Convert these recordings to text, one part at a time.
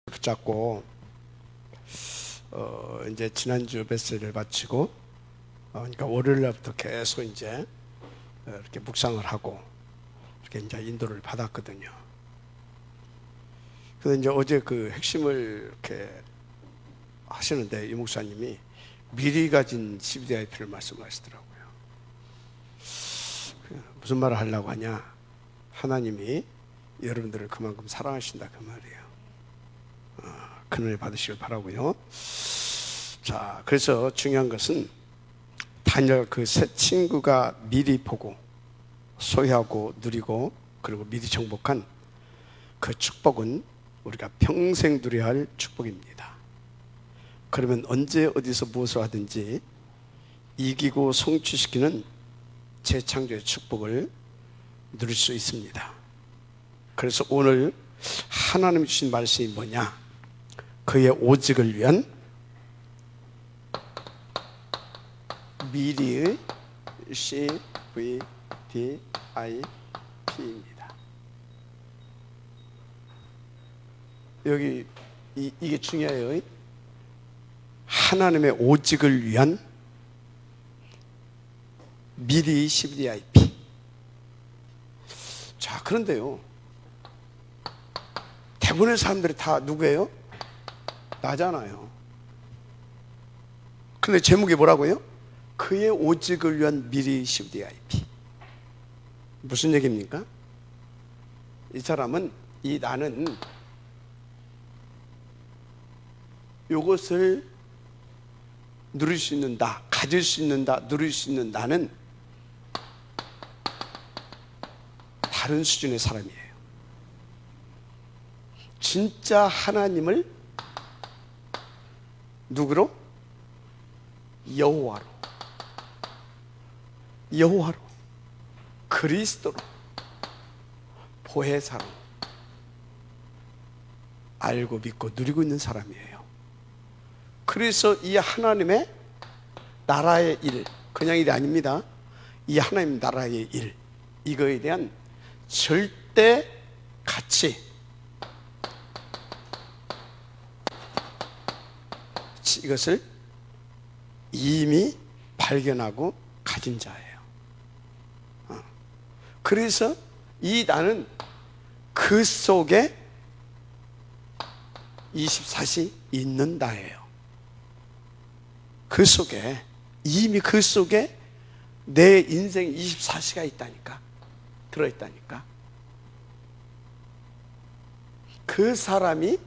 붙잡고 이제 지난주 메시지를 마치고 그러니까 월요일 날부터 계속 이제 이렇게 묵상을 하고 이렇게 이제 인도를 받았거든요. 그래서 이제 어제 그 핵심을 이렇게 하시는데 이 목사님이 미리 가진 CVDIP를 말씀하시더라고요. 무슨 말을 하려고 하냐? 하나님이 여러분들을 그만큼 사랑하신다 그 말이에요. 큰 은혜 받으시길 바라고요. 자, 그래서 중요한 것은 다니엘 그 세 친구가 미리 보고 소유하고 누리고 그리고 미리 정복한 그 축복은 우리가 평생 누려야 할 축복입니다. 그러면 언제 어디서 무엇을 하든지 이기고 성취시키는 재창조의 축복을 누릴 수 있습니다. 그래서 오늘 하나님이 주신 말씀이 뭐냐? 그의 오직을 위한 미리의 CVDIP입니다. 여기 이게 중요해요. 하나님의 오직을 위한 미리 CVDIP. 자, 그런데요, 대부분의 사람들이 다 누구예요? 나잖아요. 근데 제목이 뭐라고요? 그의 오직을 위한 미리 CVDIP. 무슨 얘기입니까? 이 사람은, 나는 이것을 누릴 수 있는 나, 가질 수 있는 나, 누릴 수 있는 나는 다른 수준의 사람이에요. 진짜 하나님을 누구로? 여호와로, 그리스도로, 보혜사로 알고 믿고 누리고 있는 사람이에요. 그래서 이 하나님의 나라의 일, 그냥 일이 아닙니다. 이 하나님 나라의 일, 이거에 대한 절대 가치, 이것을 이미 발견하고 가진 자예요. 그래서 나는 그 속에 24시 있는 나예요. 그 속에, 이미 그 속에 내 인생 24시가 있다니까, 들어있다니까. 그 사람이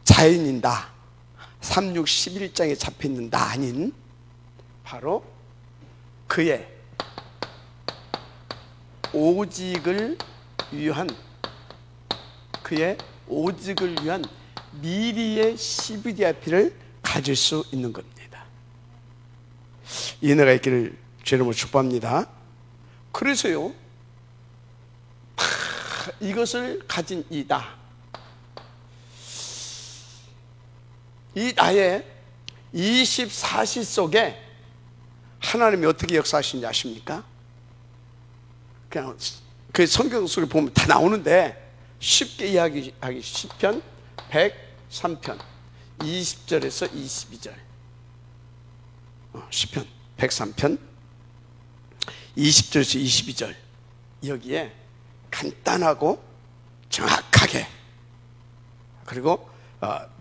자연인 나, 3, 6, 11장에 잡혀있는 나 아닌 바로 그의 오직을 위한 미리의 CVDIP를 가질 수 있는 겁니다. 이 은혜가 있기를 주 이름으로 축복합니다. 그래서요, 이것을 가진 이 나의 24시 속에 하나님이 어떻게 역사하시는지 아십니까? 그냥 그 성경 속에 보면 다 나오는데 쉽게 이야기하기 시편 103편 20절에서 22절. 시편 103편 20절에서 22절. 여기에 간단하고 정확하게 그리고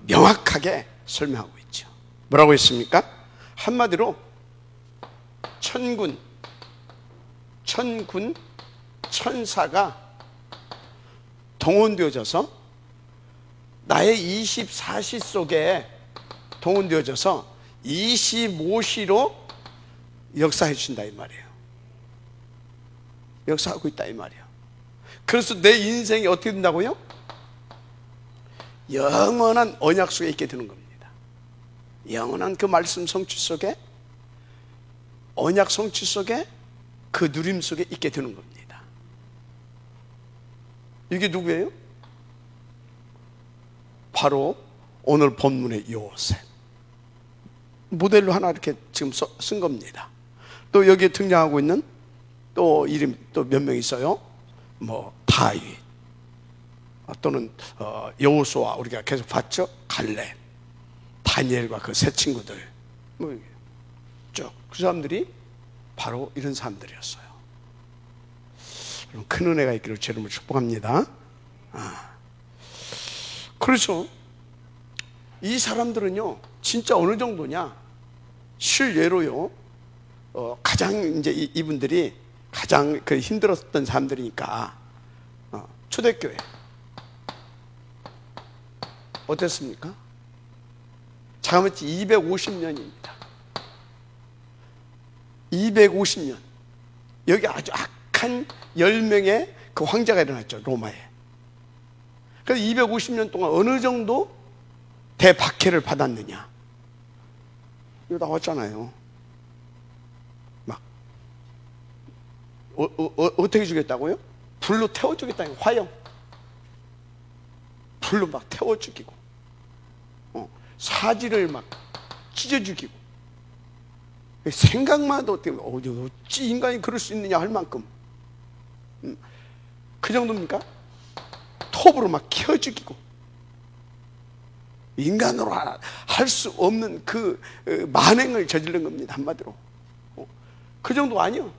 명확하게 설명하고 있죠. 뭐라고 했습니까? 한마디로 천군, 천사가 동원되어져서 나의 24시 속에 동원되어져서 25시로 역사해 준다 이 말이에요. 역사하고 있다 이 말이에요. 그래서 내 인생이 어떻게 된다고요? 영원한 언약 속에 있게 되는 겁니다. 영원한 그 말씀 성취 속에, 언약 성취 속에, 그 누림 속에 있게 되는 겁니다. 이게 누구예요? 바로 오늘 본문의 요셉. 모델로 하나 이렇게 지금 쓴 겁니다. 또 여기에 등장하고 있는 또 이름 또 몇 명 있어요. 뭐 다윗, 또는 여호수아, 우리가 계속 봤죠. 갈렙, 다니엘과 그 세 친구들, 뭐 쭉 그 사람들이 바로 이런 사람들이었어요. 큰 은혜가 있기를 제 이름으로 축복합니다. 그래서 이 사람들은요, 진짜 어느 정도냐, 실례로요, 가장 이제 이분들이 가장 그 힘들었던 사람들이니까, 초대교회 어땠습니까? 자그마치 250년입니다. 250년. 여기 아주 악한 10명의 그 황제가 일어났죠, 로마에. 그래서 250년 동안 어느 정도 대박해를 받았느냐. 이거 나왔잖아요. 막 어떻게 죽였다고요? 불로 태워 죽였다는 화형. 불로 막 태워 죽이고, 사지를 막 찢어 죽이고, 생각만 해도 어찌 인간이 그럴 수 있느냐 할 만큼, 그 정도입니까? 톱으로 막 켜 죽이고, 인간으로 할 수 없는 그 만행을 저지른 겁니다, 한마디로. 그 정도 아니요.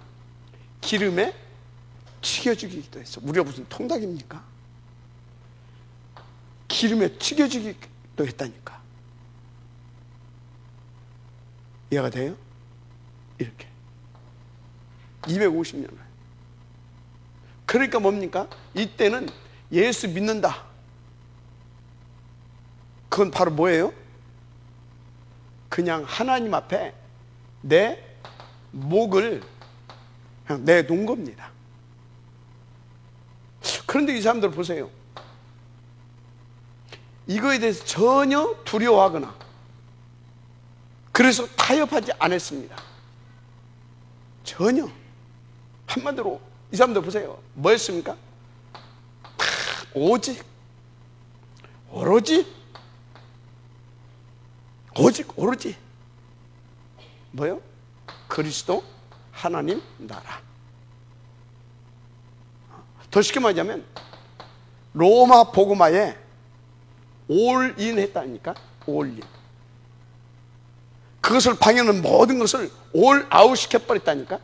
기름에 튀겨 죽이기도 했어. 우리가 무슨 통닭입니까? 기름에 튀겨 죽이기도 했다니까. 이해가 돼요? 이렇게 250년을. 그러니까 뭡니까? 이때는 예수 믿는다. 그건 바로 뭐예요? 그냥 하나님 앞에 내 목을 그냥 내놓은 겁니다. 그런데 이 사람들 보세요. 이거에 대해서 전혀 두려워하거나 그래서 타협하지 않았습니다. 전혀. 한마디로 이 사람들 보세요. 뭐였습니까? 오직 오로지 뭐요? 그리스도 하나님 나라. 더 쉽게 말하자면 로마 복음화에 올인 했다니까. 올인. 그것을 방해하는 모든 것을 올 아웃 시켜버렸다니까.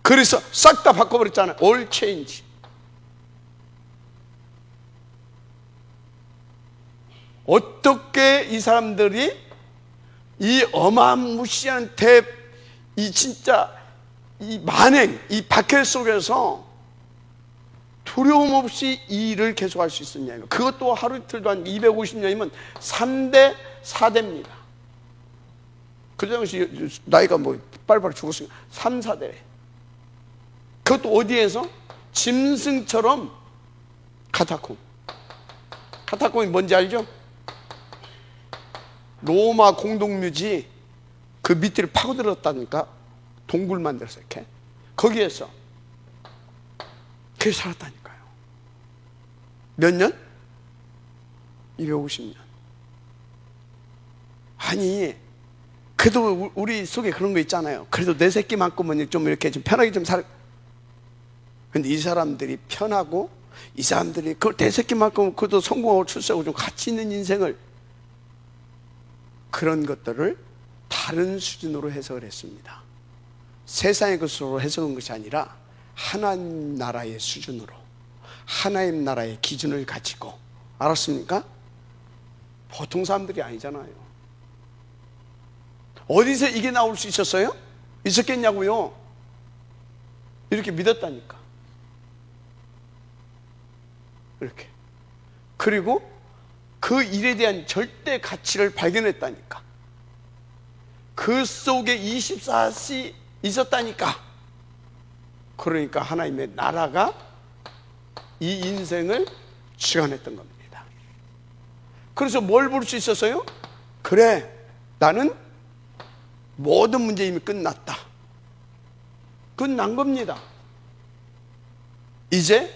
그래서 싹 다 바꿔버렸잖아요. 올 체인지. 어떻게 이 사람들이 이 어마무시한 이 진짜 이 만행, 이 박해 속에서 두려움 없이 이 일을 계속할 수 있었냐면, 그것도 하루 이틀도 한 250년이면 3대 4대입니다. 그 당시 나이가 뭐 빨리빨리 죽었으니까 3, 4대. 그것도 어디에서? 짐승처럼 카타콤이 뭔지 알죠? 로마 공동묘지 그 밑을 파고들었다니까. 동굴 만들어서 이렇게 거기에서 그렇게 살았다니까요. 몇 년? 250년. 아니, 그래도 우리 속에 그런 거 있잖아요. 그래도 내 새끼만큼은 좀 이렇게 좀 편하게 좀 근데 이 사람들이 편하고, 이 사람들이 그 내 새끼만큼 그래도 성공하고 출세하고 좀 가치 있는 인생을, 그런 것들을 다른 수준으로 해석을 했습니다. 세상의 것으로 해석한 것이 아니라 하나님 나라의 수준으로, 하나님 나라의 기준을 가지고. 알았습니까? 보통 사람들이 아니잖아요. 어디서 이게 나올 수 있었어요? 있었겠냐고요? 이렇게 믿었다니까. 이렇게. 그리고 그 일에 대한 절대 가치를 발견했다니까. 그 속에 24시 있었다니까. 그러니까 하나님의 나라가 이 인생을 주관했던 겁니다. 그래서 뭘 볼 수 있었어요? 그래, 나는 모든 문제 이미 끝났다. 끝난 겁니다. 이제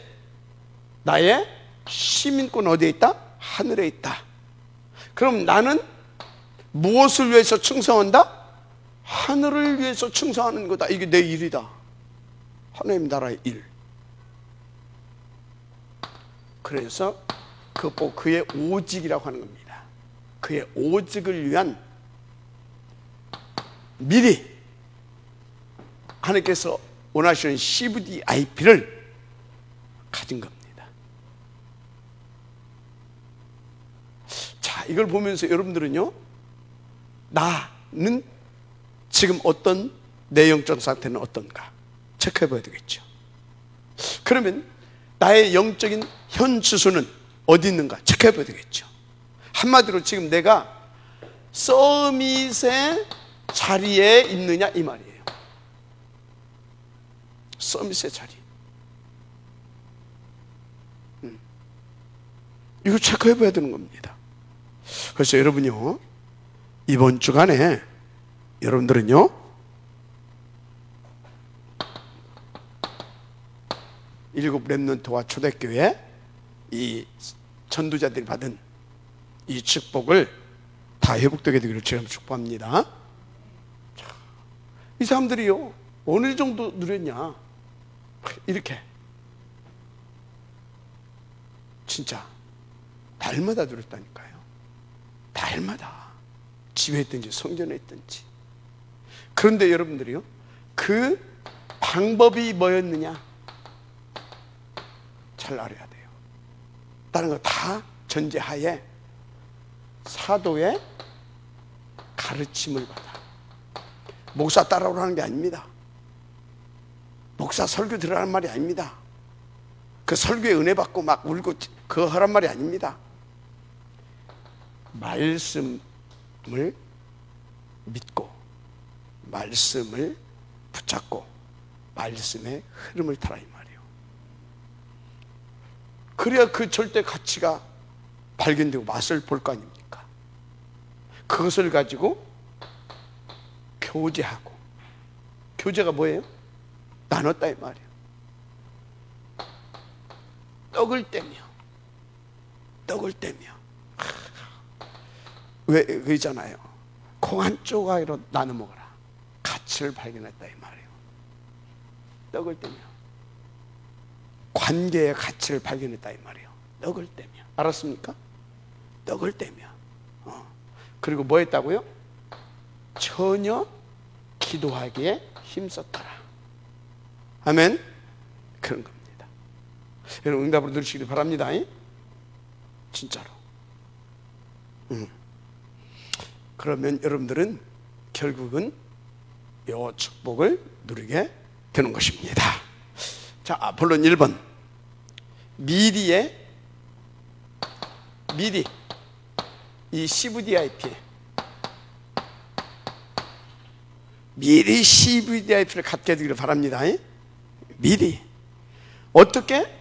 나의 시민권 어디에 있다? 하늘에 있다. 그럼 나는 무엇을 위해서 충성한다? 하늘을 위해서 충성하는 거다. 이게 내 일이다. 하나님 나라의 일. 그래서 그의 오직이라고 하는 겁니다. 그의 오직을 위한 미리 하나님께서 원하시는 CVDIP를 가진 겁니다. 자, 이걸 보면서 여러분들은요, 나는 지금 어떤 내영적 상태는 어떤가 체크해 봐야 되겠죠. 그러면 나의 영적인 현 주소는 어디 있는가 체크해 봐야 되겠죠. 한마디로 지금 내가 서밋의 자리에 있느냐 이 말이에요. 서밋의 자리. 이거 체크해 봐야 되는 겁니다. 그래서 여러분요, 이번 주간에 여러분들은요, 일곱 렘넌트와 초대교회 이 전도자들이 받은 이 축복을 다 회복되게 되기를 제가 축복합니다. 이 사람들이요, 어느 정도 누렸냐, 이렇게 진짜 날마다 누렸다니까요. 날마다 집에 있든지 성전에 있든지. 그런데 여러분들이요, 그 방법이 뭐였느냐 잘 알아야 돼요. 다른 거 다 전제하에 사도의 가르침을 받아. 목사 따라오라는 게 아닙니다. 목사 설교 들으라는 말이 아닙니다. 그 설교에 은혜 받고 막 울고 그거 하란 말이 아닙니다. 말씀을 믿고 말씀을 붙잡고 말씀의 흐름을 타라 이 말이에요. 그래야 그 절대 가치가 발견되고 맛을 볼 거 아닙니까? 그것을 가지고 교제하고, 교제가 뭐예요? 나눴다 이 말이에요. 떡을 떼며 왜 그러잖아요. 콩 한 조각으로 나눠 먹어라. 가치를 발견했다 이 말이에요. 떡을 떼며 관계의 가치를 발견했다 이 말이에요. 떡을 떼며. 알았습니까? 떡을 떼며. 그리고 뭐 했다고요? 전혀 기도하기에 힘썼더라. 아멘. 그런 겁니다. 여러분 응답으로 들으시길 바랍니다. 진짜로. 그러면 여러분들은 결국은 이 축복을 누리게 되는 것입니다. 자, 본론 1번. 미리 이 CVDIP, 미리 CVDIP를 갖게 되기를 바랍니다. 미리. 어떻게?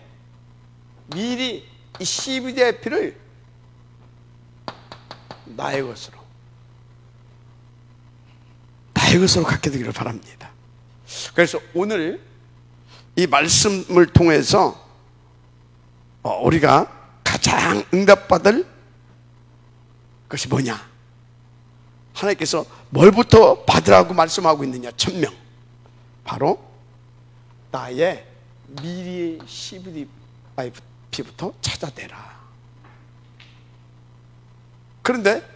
미리 이 CVDIP를 나의 것으로 갖게 되기를 바랍니다. 그래서 오늘 이 말씀을 통해서 우리가 가장 응답받을 것이 뭐냐? 하나님께서 뭘부터 받으라고 말씀하고 있느냐? 1000명. 바로 나의 미리의 CVDIP부터 찾아내라. 그런데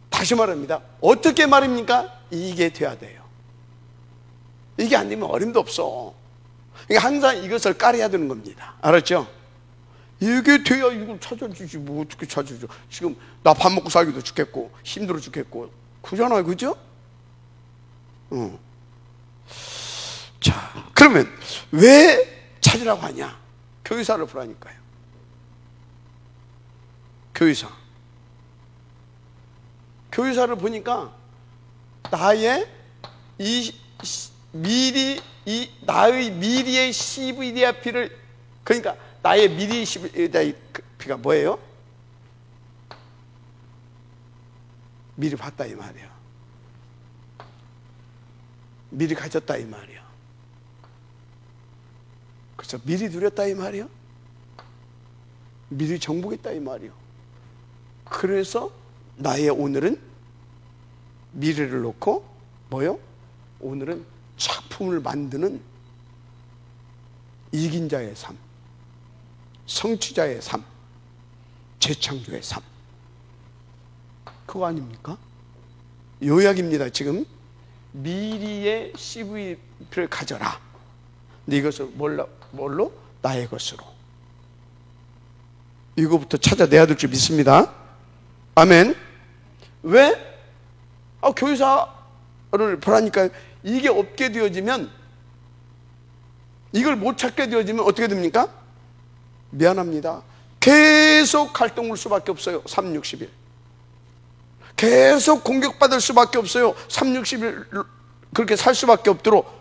다시 말합니다. 어떻게 말입니까? 이게 돼야 돼요. 이게 안 되면 어림도 없어. 그러니까 항상 이것을 깔아야 되는 겁니다. 알았죠? 이게 돼야 이걸 찾아주지. 뭐 어떻게 찾아줘? 지금 나 밥 먹고 살기도 죽겠고 힘들어 죽겠고 그러잖아요. 그죠? 자, 그러면 왜 찾으라고 하냐? 교회사를 보라니까요. 교회사를 보니까 나의 나의 미리의 CVDIP를, 그러니까 나의 미리 CVDIP가 뭐예요? 미리 봤다 이 말이에요. 미리 가졌다 이 말이에요. 그래서 미리 누렸다 이 말이에요. 미리 정복했다 이 말이에요. 그래서 나의 오늘은 미래를 놓고 뭐요? 오늘은 작품을 만드는 이긴 자의 삶, 성취자의 삶, 재창조의 삶. 그거 아닙니까? 요약입니다. 지금 미리의 CV를 가져라. 근데 이것을 뭘로? 나의 것으로. 이거부터 찾아내야 될 줄 믿습니다. 아멘. 왜? 교회사를 보라니까. 이게 없게 되어지면, 이걸 못 찾게 되어지면 어떻게 됩니까? 미안합니다. 계속 갈등할 수밖에 없어요. 3, 60일. 계속 공격받을 수밖에 없어요. 3, 60일 그렇게 살 수밖에 없도록.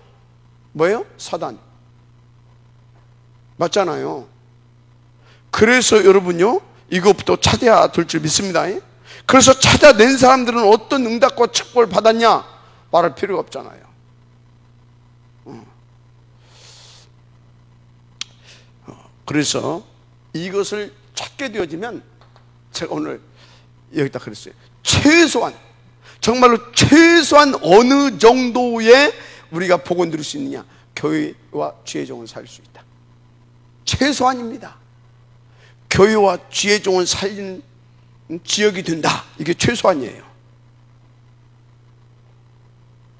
뭐예요? 사단. 맞잖아요. 그래서 여러분요, 이것부터 찾아야 될 줄 믿습니다. 그래서 찾아낸 사람들은 어떤 응답과 축복을 받았냐? 말할 필요가 없잖아요. 그래서 이것을 찾게 되어지면, 제가 오늘 여기다 그랬어요. 최소한, 정말로 최소한 어느 정도의 우리가 복을 누릴 수 있느냐? 교회와 주의 종은 살 수 있다. 최소한입니다. 교회와 주의 종은 살리는 지역이 된다. 이게 최소한이에요.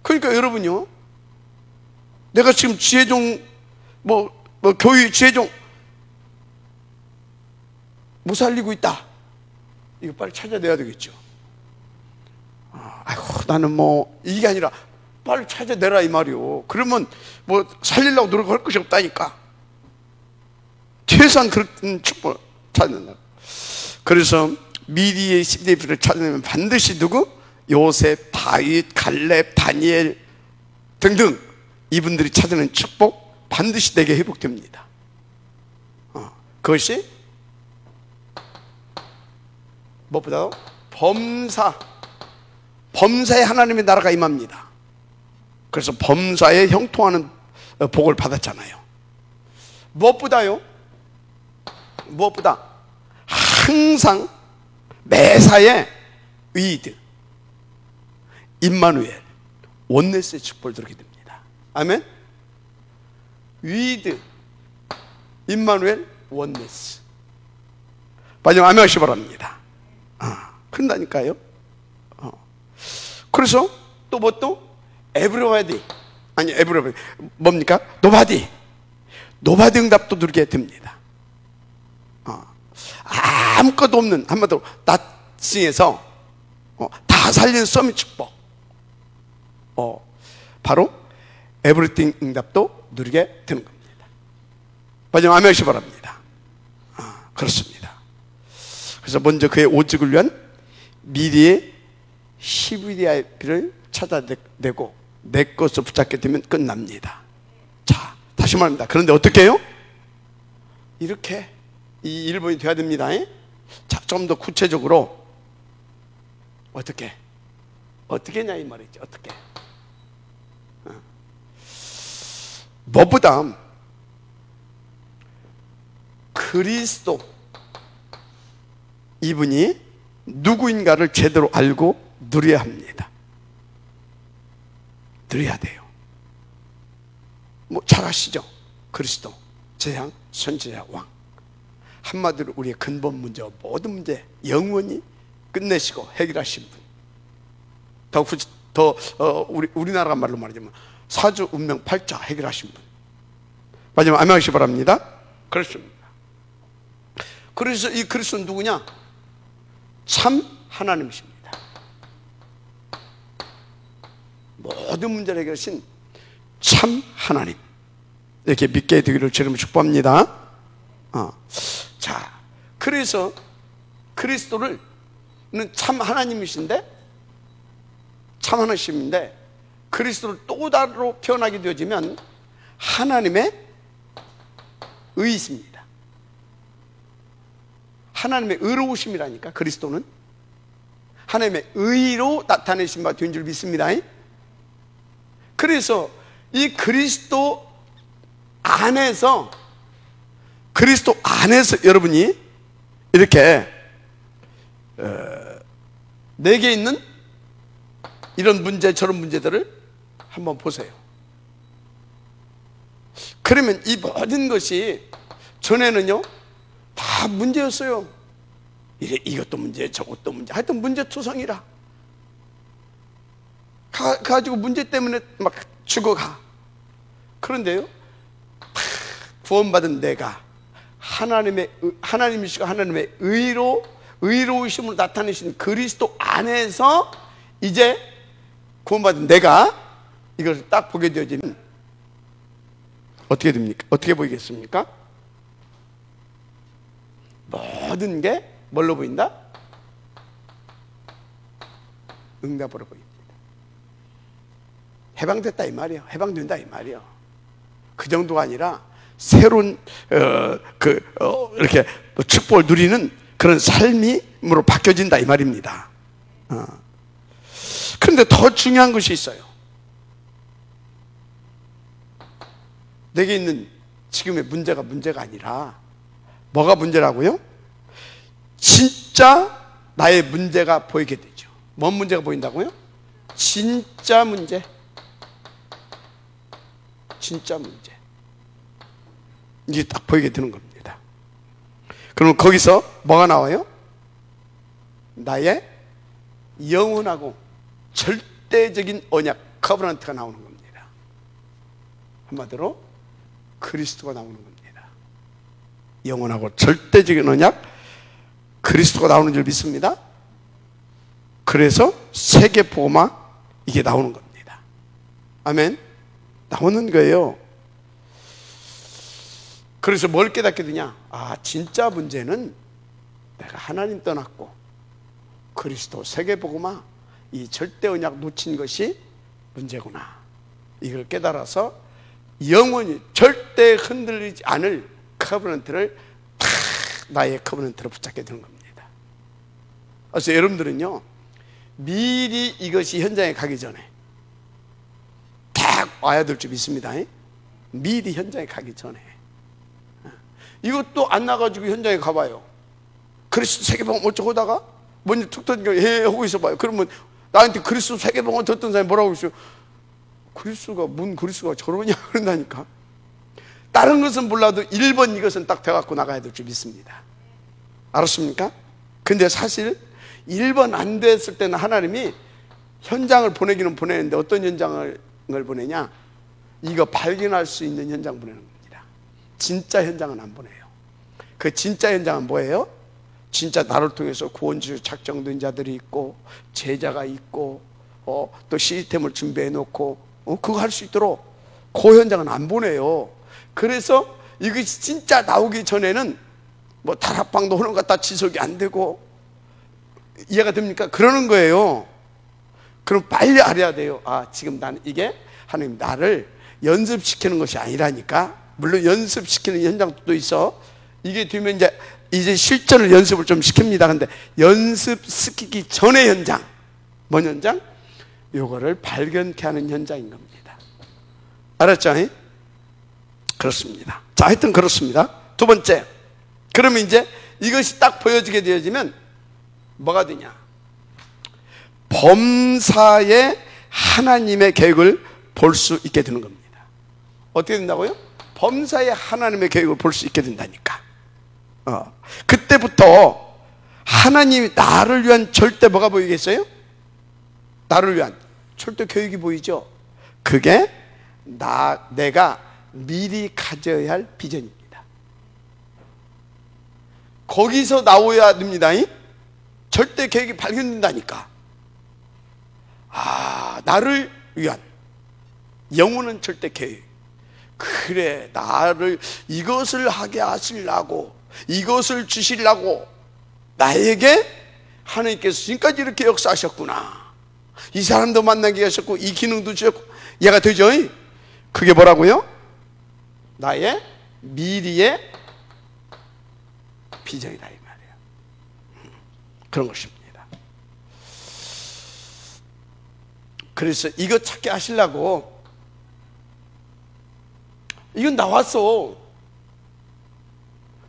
그러니까 여러분요, 내가 지금 주의 종, 교회 주의 종 못 살리고 있다. 이거 빨리 찾아내야 되겠죠. 나는 이게 아니라 빨리 찾아내라 이 말이요. 그러면 살리려고 노력할 것이 없다니까. 최소한 그런 축복을 찾는다. 그래서 미리의 CV를 찾아내면 반드시 누구? 요셉, 다윗, 갈렙, 다니엘 등등 이분들이 찾아낸 축복 반드시 내게 회복됩니다. 그것이 무엇보다도 범사에 하나님의 나라가 임합니다. 그래서 범사에 형통하는 복을 받았잖아요. 무엇보다 항상 매사에 의드, 임마누엘, 원네스의 축복을 들게 됩니다. 아멘. 위드, 임마누엘, 원네스. 마지막 아멘 하시기 바랍니다. 그런다니까요. 그래서 또 에브리바디, 아니 에브리바디 뭡니까? 노바디 응답도 누리게 됩니다. 아무것도 없는, 한마디로 나싱에서 다 살리는 서밋 축복, 바로 에브리띵 응답도 누리게 되는 겁니다. 마지막 아멘 하시기 바랍니다. 그렇습니다. 그래서 먼저 그의 오직을 위한 미리의 CVDIP를 찾아내고 내 것을 붙잡게 되면 끝납니다. 자, 다시 말합니다. 그런데 어떻게 해요? 이렇게 이 1번이 돼야 됩니다. 자, 좀 더 구체적으로 어떻게 했냐 이 말이죠. 어떻게? 무엇보다 그리스도 이분이 누구인가를 제대로 알고 누려야 합니다. 누려야 돼요. 잘 아시죠? 그리스도, 재앙, 선지자, 왕. 한마디로 우리의 근본 문제와 모든 문제 영원히 끝내시고 해결하신 분. 우리나라 말로 말하자면 사주 운명 팔자 해결하신 분. 마지막 아멘 하시기 바랍니다. 그렇습니다. 그래서 이 그리스도는 누구냐? 참 하나님이십니다. 모든 문제를 해결하신 참 하나님, 이렇게 믿게 되기를 주님 축복합니다. 자, 그래서 그리스도는 참 하나님이신데, 참 하나님이신데 그리스도를 또 다르로 표현하게 되어지면 하나님의 의이십니다. 하나님의 의로우심이라니까. 그리스도는 하나님의 의로 나타내신 바 된 줄 믿습니다. 그래서 이 그리스도 안에서 여러분이 이렇게 내게 있는 이런 문제 저런 문제들을 한번 보세요. 그러면 이 모든 것이 전에는요 다 문제였어요. 이것도 문제, 저것도 문제, 하여튼 문제투성이라 가지고 문제 때문에 막 죽어가. 그런데요, 구원받은 내가 하나님이시고 하나님의 의로우심을 나타내신 그리스도 안에서 이제 구원받은 내가 이것을 딱 보게 되어지면 어떻게 됩니까? 어떻게 보이겠습니까? 모든 게 뭘로 보인다? 응답으로 보입니다. 해방됐다 이 말이에요. 해방된다 이 말이에요. 그 정도가 아니라 새로운 이렇게 축복을 누리는 그런 삶으로 바뀌어진다 이 말입니다. 그런데 더 중요한 것이 있어요. 내게 있는 지금의 문제가 아니라 뭐가 문제라고요? 진짜 나의 문제가 보이게 되죠. 뭔 문제가 보인다고요? 진짜 문제. 진짜 문제. 이게 딱 보이게 되는 겁니다. 그럼 거기서 뭐가 나와요? 나의 영원하고 절대적인 언약, 커버넌트가 나오는 겁니다. 한마디로 그리스도가 나오는 겁니다. 영원하고 절대적인 언약, 그리스도가 나오는 줄 믿습니다. 그래서 세계복음화 이게 나오는 겁니다. 아멘. 나오는 거예요. 그래서 뭘 깨닫게 되냐? 진짜 문제는 내가 하나님 떠났고 그리스도 세계복음화 이 절대 언약 놓친 것이 문제구나. 이걸 깨달아서 영원히 절대 흔들리지 않을 커버넌트를 탁 나의 커버넌트로 붙잡게 되는 겁니다. 그래서 여러분들은요 미리 이것이 현장에 가기 전에 딱 와야 될 줄 믿습니다. 미리 현장에 가기 전에. 이것도 안 나가지고 현장에 가봐요. 그리스도 세계복음 어쩌고 하다가 먼저 툭 터진 거 하고 있어봐요. 그러면 나한테 그리스도 세계복음 듣던 사람이 뭐라고 그러죠? 그리스도가 저러냐 그런다니까. 다른 것은 몰라도 1번 이것은 딱 돼갖고 나가야 될 줄 믿습니다. 알았습니까? 근데 사실 1번 안 됐을 때는 하나님이 현장을 보내기는 보내는데 어떤 현장을 보내냐? 이거 발견할 수 있는 현장 보내는 겁니다. 진짜 현장은 안 보내요. 그 진짜 현장은 뭐예요? 진짜 나를 통해서 구원주 작정된 자들이 있고 제자가 있고 또 시스템을 준비해 놓고 그거 할 수 있도록 그 현장은 안 보내요. 그래서 이것이 진짜 나오기 전에는 뭐 다락방도 하는 것 같다 지속이 안 되고. 이해가 됩니까? 그러는 거예요. 그럼 빨리 알아야 돼요. 지금 나는 이게 하나님 나를 연습시키는 것이 아니라니까. 물론 연습시키는 현장도 있어. 이게 되면 이제 실전을 연습을 좀 시킵니다. 근데 연습시키기 전의 현장, 뭔 현장? 요거를 발견케 하는 현장인 겁니다. 알았죠? 그렇습니다. 자, 하여튼 그렇습니다. 두 번째, 그러면 이제 이것이 딱 보여지게 되어지면 뭐가 되냐? 범사에 하나님의 계획을 볼 수 있게 되는 겁니다. 어떻게 된다고요? 범사에 하나님의 계획을 볼 수 있게 된다니까. 그때부터 하나님이 나를 위한 절대 뭐가 보이겠어요? 나를 위한 절대 계획이 보이죠. 그게 내가 미리 가져야 할 비전입니다. 거기서 나오야 됩니다. 절대 계획이 발견된다니까. 나를 위한 영원한 절대 계획. 그래, 나를 이것을 하게 하시려고, 이것을 주시려고 나에게 하나님께서 지금까지 이렇게 역사하셨구나. 이 사람도 만나게 하셨고 이 기능도 주셨고. 이해가 되죠? 그게 뭐라고요? 나의 미리의 비전이다 이 말이에요. 그런 것입니다. 그래서 이거 찾게 하시려고 이건 나왔어.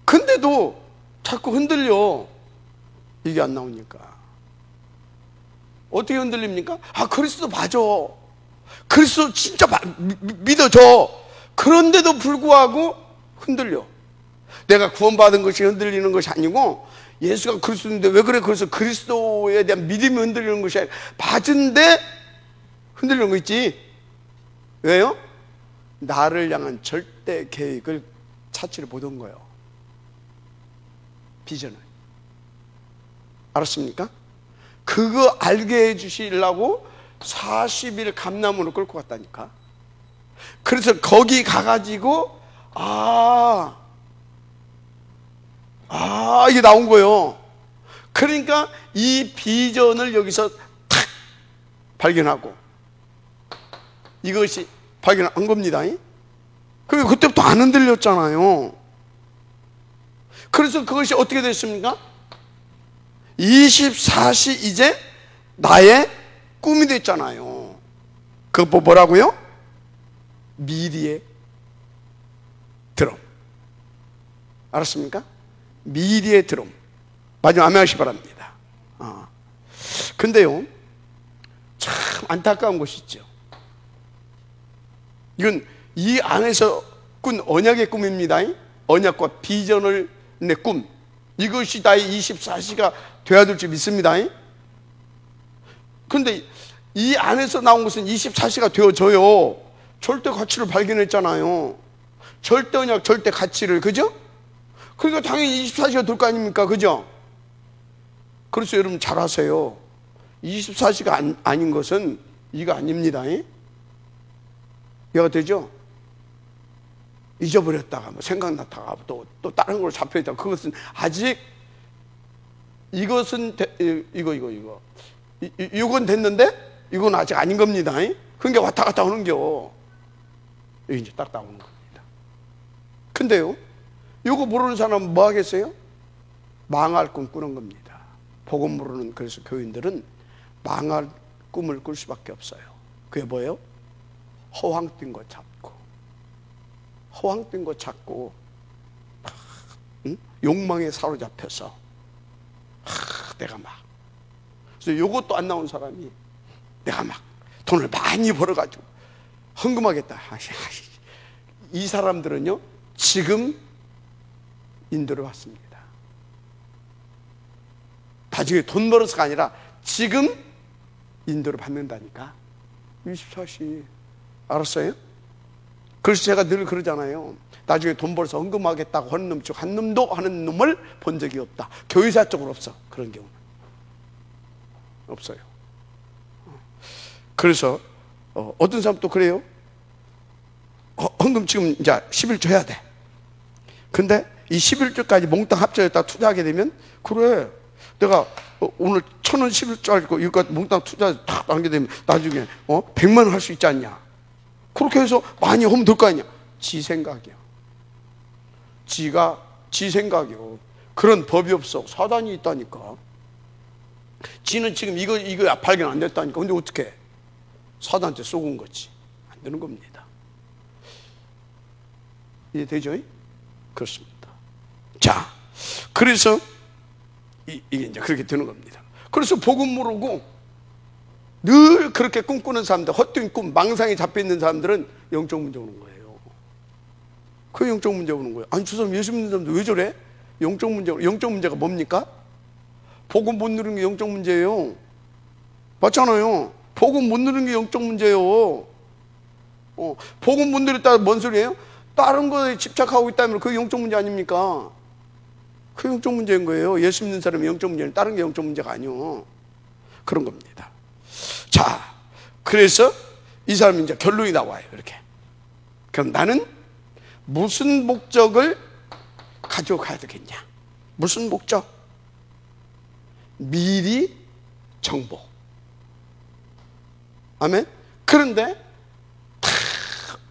근데도 자꾸 흔들려. 이게 안 나오니까. 어떻게 흔들립니까? 그리스도 맞아. 그리스도 진짜 믿어줘. 그런데도 불구하고 흔들려. 내가 구원받은 것이 흔들리는 것이 아니고 예수가 그리스도인데 왜 그래? 그래서 그리스도에 대한 믿음이 흔들리는 것이 아니라 받은데 흔들리는 거 있지. 왜요? 나를 향한 절대 계획을 차치를 보던 거예요. 비전을. 알았습니까? 그거 알게 해주시려고 40일 감남으로 끌고 갔다니까. 그래서 거기 가가지고 이게 나온 거예요. 그러니까 이 비전을 여기서 탁 발견하고 이것이 발견한 겁니다. 그리고 그때부터 안 흔들렸잖아요. 그래서 그것이 어떻게 됐습니까? 24시 이제 나의 꿈이 됐잖아요. 그거 뭐라고요? 미리의 드럼. 알았습니까? 미리의 드럼. 마지막 아멘 하시기 바랍니다. 근데요, 참 안타까운 것이 있죠. 이건 이 안에서 꾼 언약의 꿈입니다. 언약과 비전을 내 꿈. 이것이 나의 24시가 되어야 될 줄 믿습니다. 근데 이 안에서 나온 것은 24시가 되어져요. 절대 가치를 발견했잖아요. 절대 언약, 절대 가치를. 그죠? 그러니까 당연히 24시가 될 거 아닙니까? 그죠? 그래서 여러분 잘 아세요. 24시가 아닌 것은 이거 아닙니다. 이해가 되죠? 잊어버렸다가 뭐 생각났다가 또 다른 걸 잡혀있다가 그것은 아직 이것은 이건 됐는데 이건 아직 아닌 겁니다. 그러니까 왔다 갔다 하는겨. 여기 이제 딱 나오는 겁니다. 근데요, 이거 모르는 사람은 뭐 하겠어요? 망할 꿈 꾸는 겁니다. 복음 모르는 그래서 교인들은 망할 꿈을 꿀 수밖에 없어요. 그게 뭐예요? 허황 뛴 거 잡고, 허황 뛴 거 잡고, 욕망에 사로잡혀서 내가 막, 그래서 요것도 안 나온 사람이 내가 막 돈을 많이 벌어가지고 헌금하겠다. 이 사람들은요 지금 인도를 왔습니다. 나중에 돈 벌어서가 아니라 지금 인도를 받는다니까. 24시. 알았어요? 그래서 제가 늘 그러잖아요. 나중에 돈 벌어서 헌금하겠다고 하는 놈 중 한 놈도 하는 놈을 본 적이 없다. 교회사 쪽으로 없어. 그런 경우는 없어요. 그래서 어떤 사람 또 그래요. 헌금 지금 이제 11조 해야 돼. 근데 이 11조까지 몽땅 합쳐졌다 투자하게 되면, 그래 내가 오늘 1,000원 11조 알고 이거 몽땅 투자 딱 하게 되면 나중에 100만 원 할 수 있지 않냐. 그렇게 해서 많이 하면 될 거 아니야. 지 생각이야. 지 생각이요. 그런 법이 없어. 사단이 있다니까. 지는 지금 이거 발견 안 됐다니까. 근데 어떻게 사단한테 쏘은 거지. 안 되는 겁니다. 이해되죠? 그렇습니다. 자, 그래서 이게 이제 그렇게 되는 겁니다. 그래서 복음 모르고 늘 그렇게 꿈꾸는 사람들, 헛된 꿈, 망상에 잡혀있는 사람들은 영적 문제 오는 거예요. 그 영적 문제 오는 거예요. 아니, 저 사람 예수 믿는 사람들 왜 저래? 영적 문제가 뭡니까? 복음 못 누리는 게 영적 문제예요. 맞잖아요. 복음 못 누리는 게 영적 문제예요. 복음 못 누렸다 뭔 소리예요? 다른 거에 집착하고 있다면 그게 영적 문제 아닙니까? 그게 영적 문제인 거예요. 예수 믿는 사람이 영적 문제는 다른 게 영적 문제가 아니요. 그런 겁니다. 자, 그래서 이 사람이 이제 결론이 나와요. 이렇게. 그럼 나는 무슨 목적을 가지고 가야 되겠냐? 무슨 목적? 미리 정복. 아멘? 그런데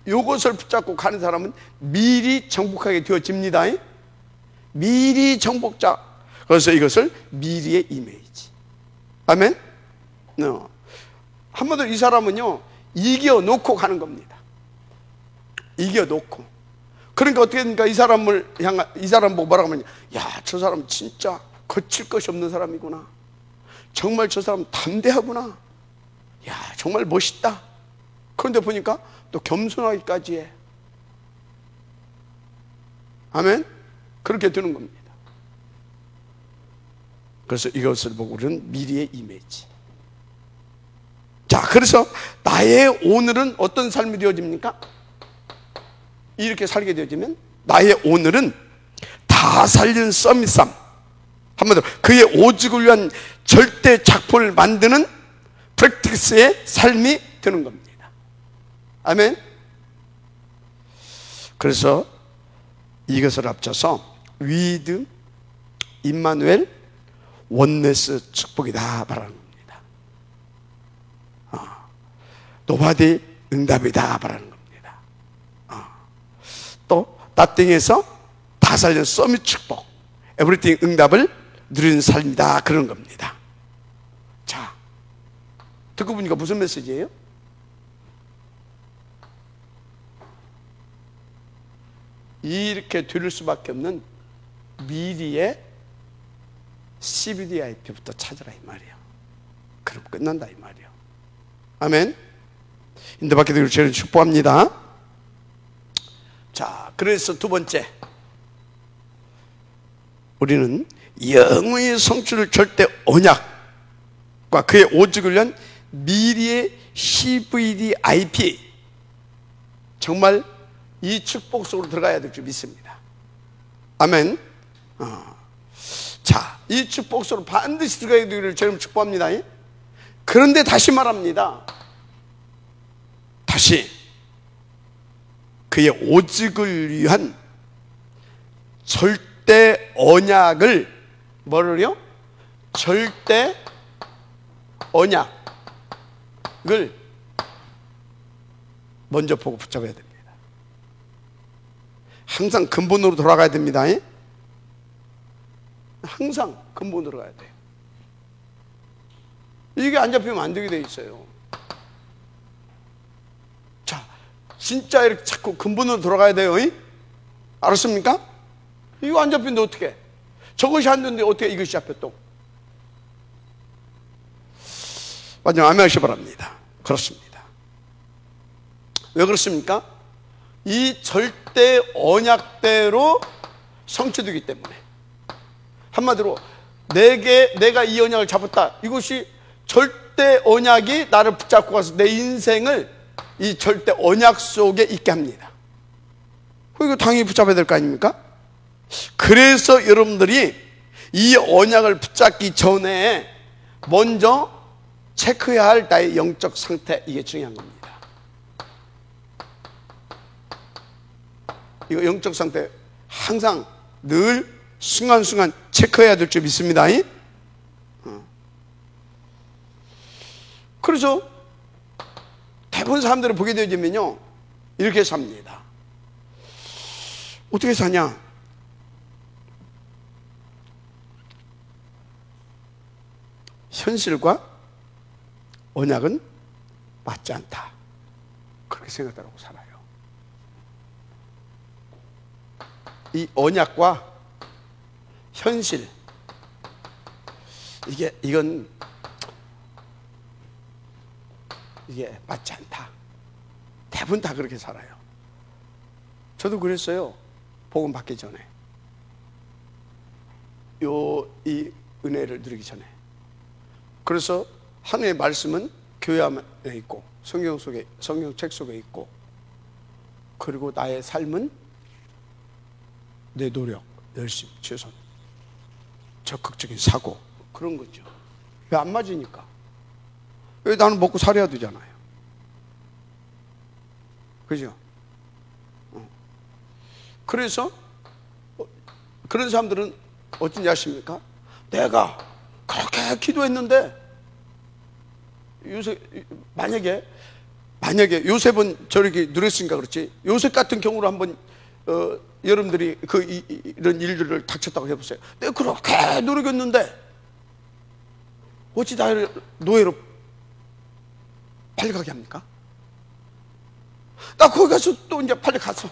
요것을 붙잡고 가는 사람은 미리 정복하게 되어집니다. 미리 정복자. 그래서 이것을 미리의 이미지. 아멘? 한마디로 이 사람은요 이겨놓고 가는 겁니다. 이겨놓고. 그러니까 어떻게 됩니까? 이 사람 보고 뭐라고 하면, 야, 저 사람 진짜 거칠 것이 없는 사람이구나. 정말 저 사람 담대하구나. 야, 정말 멋있다. 그런데 보니까 또 겸손하기까지 해. 아멘. 그렇게 되는 겁니다. 그래서 이것을 보고 우리는 미래의 이미지. 자, 그래서 나의 오늘은 어떤 삶이 되어집니까? 이렇게 살게 되어지면 나의 오늘은 다 살린 서밋삼, 한마디로 그의 오직을 위한 절대 작품을 만드는 프랙티스의 삶이 되는 겁니다. 아멘. 그래서 이것을 합쳐서 위드 임마누엘 원네스 축복이다 말하는 겁니다. 노바디 응답이다 말하는 겁니다. 또 나띵에서 다 살린 서밋 축복, 에브리띵 응답을 누리는 삶이다 그런 겁니다. 자, 듣고 보니까 무슨 메시지예요? 이렇게 들을 수밖에 없는 미리의 CBDIP부터 찾으라 이 말이에요. 그럼 끝난다 이 말이에요. 아멘. 인도받게 되기를 주를 축복합니다. 자, 그래서 두 번째, 우리는 영의 성취를 절대 언약과 그의 오직을 위한 미리의 CVDIP, 정말 이 축복 속으로 들어가야 될 줄 믿습니다. 아멘. 자, 이 축복 속으로 반드시 들어가야 되기를 저는 축복합니다. 그런데 다시 말합니다. 다시 그의 오직을 위한 절대 언약을, 뭐를요? 절대 언약을 먼저 보고 붙잡아야 됩니다. 항상 근본으로 돌아가야 됩니다. 항상 근본으로 가야 돼요. 이게 안 잡히면 안 되게 돼 있어요. 자, 진짜 이렇게 자꾸 근본으로 돌아가야 돼요. 알았습니까? 이거 안 잡히는데 어떻게? 저것이 안 되는데 어떻게 이것이 잡혀 또? 완전 아멘하시 바랍니다. 그렇습니다. 왜 그렇습니까? 이 절대 언약대로 성취되기 때문에. 한마디로 내가 이 언약을 잡았다, 이것이 절대 언약이 나를 붙잡고 가서 내 인생을 이 절대 언약 속에 있게 합니다. 이거 당연히 붙잡아야 될 거 아닙니까? 그래서 여러분들이 이 언약을 붙잡기 전에 먼저 체크해야 할 나의 영적 상태, 이게 중요한 겁니다. 이거 영적 상태 항상 늘 순간순간 체크해야 될 줄 믿습니다. 그래서 대부분 사람들을 보게 되면요, 이렇게 삽니다. 어떻게 사냐? 현실과 언약은 맞지 않다, 그렇게 생각하고 살아요. 이 언약과 현실, 이게 맞지 않다. 대부분 다 그렇게 살아요. 저도 그랬어요. 복음 받기 전에, 이 은혜를 누리기 전에. 그래서 하나님의 말씀은 교회 안에 있고 성경책 속에 있고, 그리고 나의 삶은 내 노력, 열심, 최선, 적극적인 사고, 그런 거죠. 왜 안 맞으니까? 왜 나는 먹고 살아야 되잖아요. 그죠? 그래서 그런 사람들은 어쩐지 아십니까? 내가 그렇게 기도했는데, 만약에 요셉은 저렇게 누렸으니까 그렇지, 요셉 같은 경우로 한번 여러분들이 이런 일들을 닥쳤다고 해보세요. 내가 그렇게 노력했는데 어찌 나를 노예로 팔려가게 합니까? 나 거기 가서 또 이제 팔려갔어.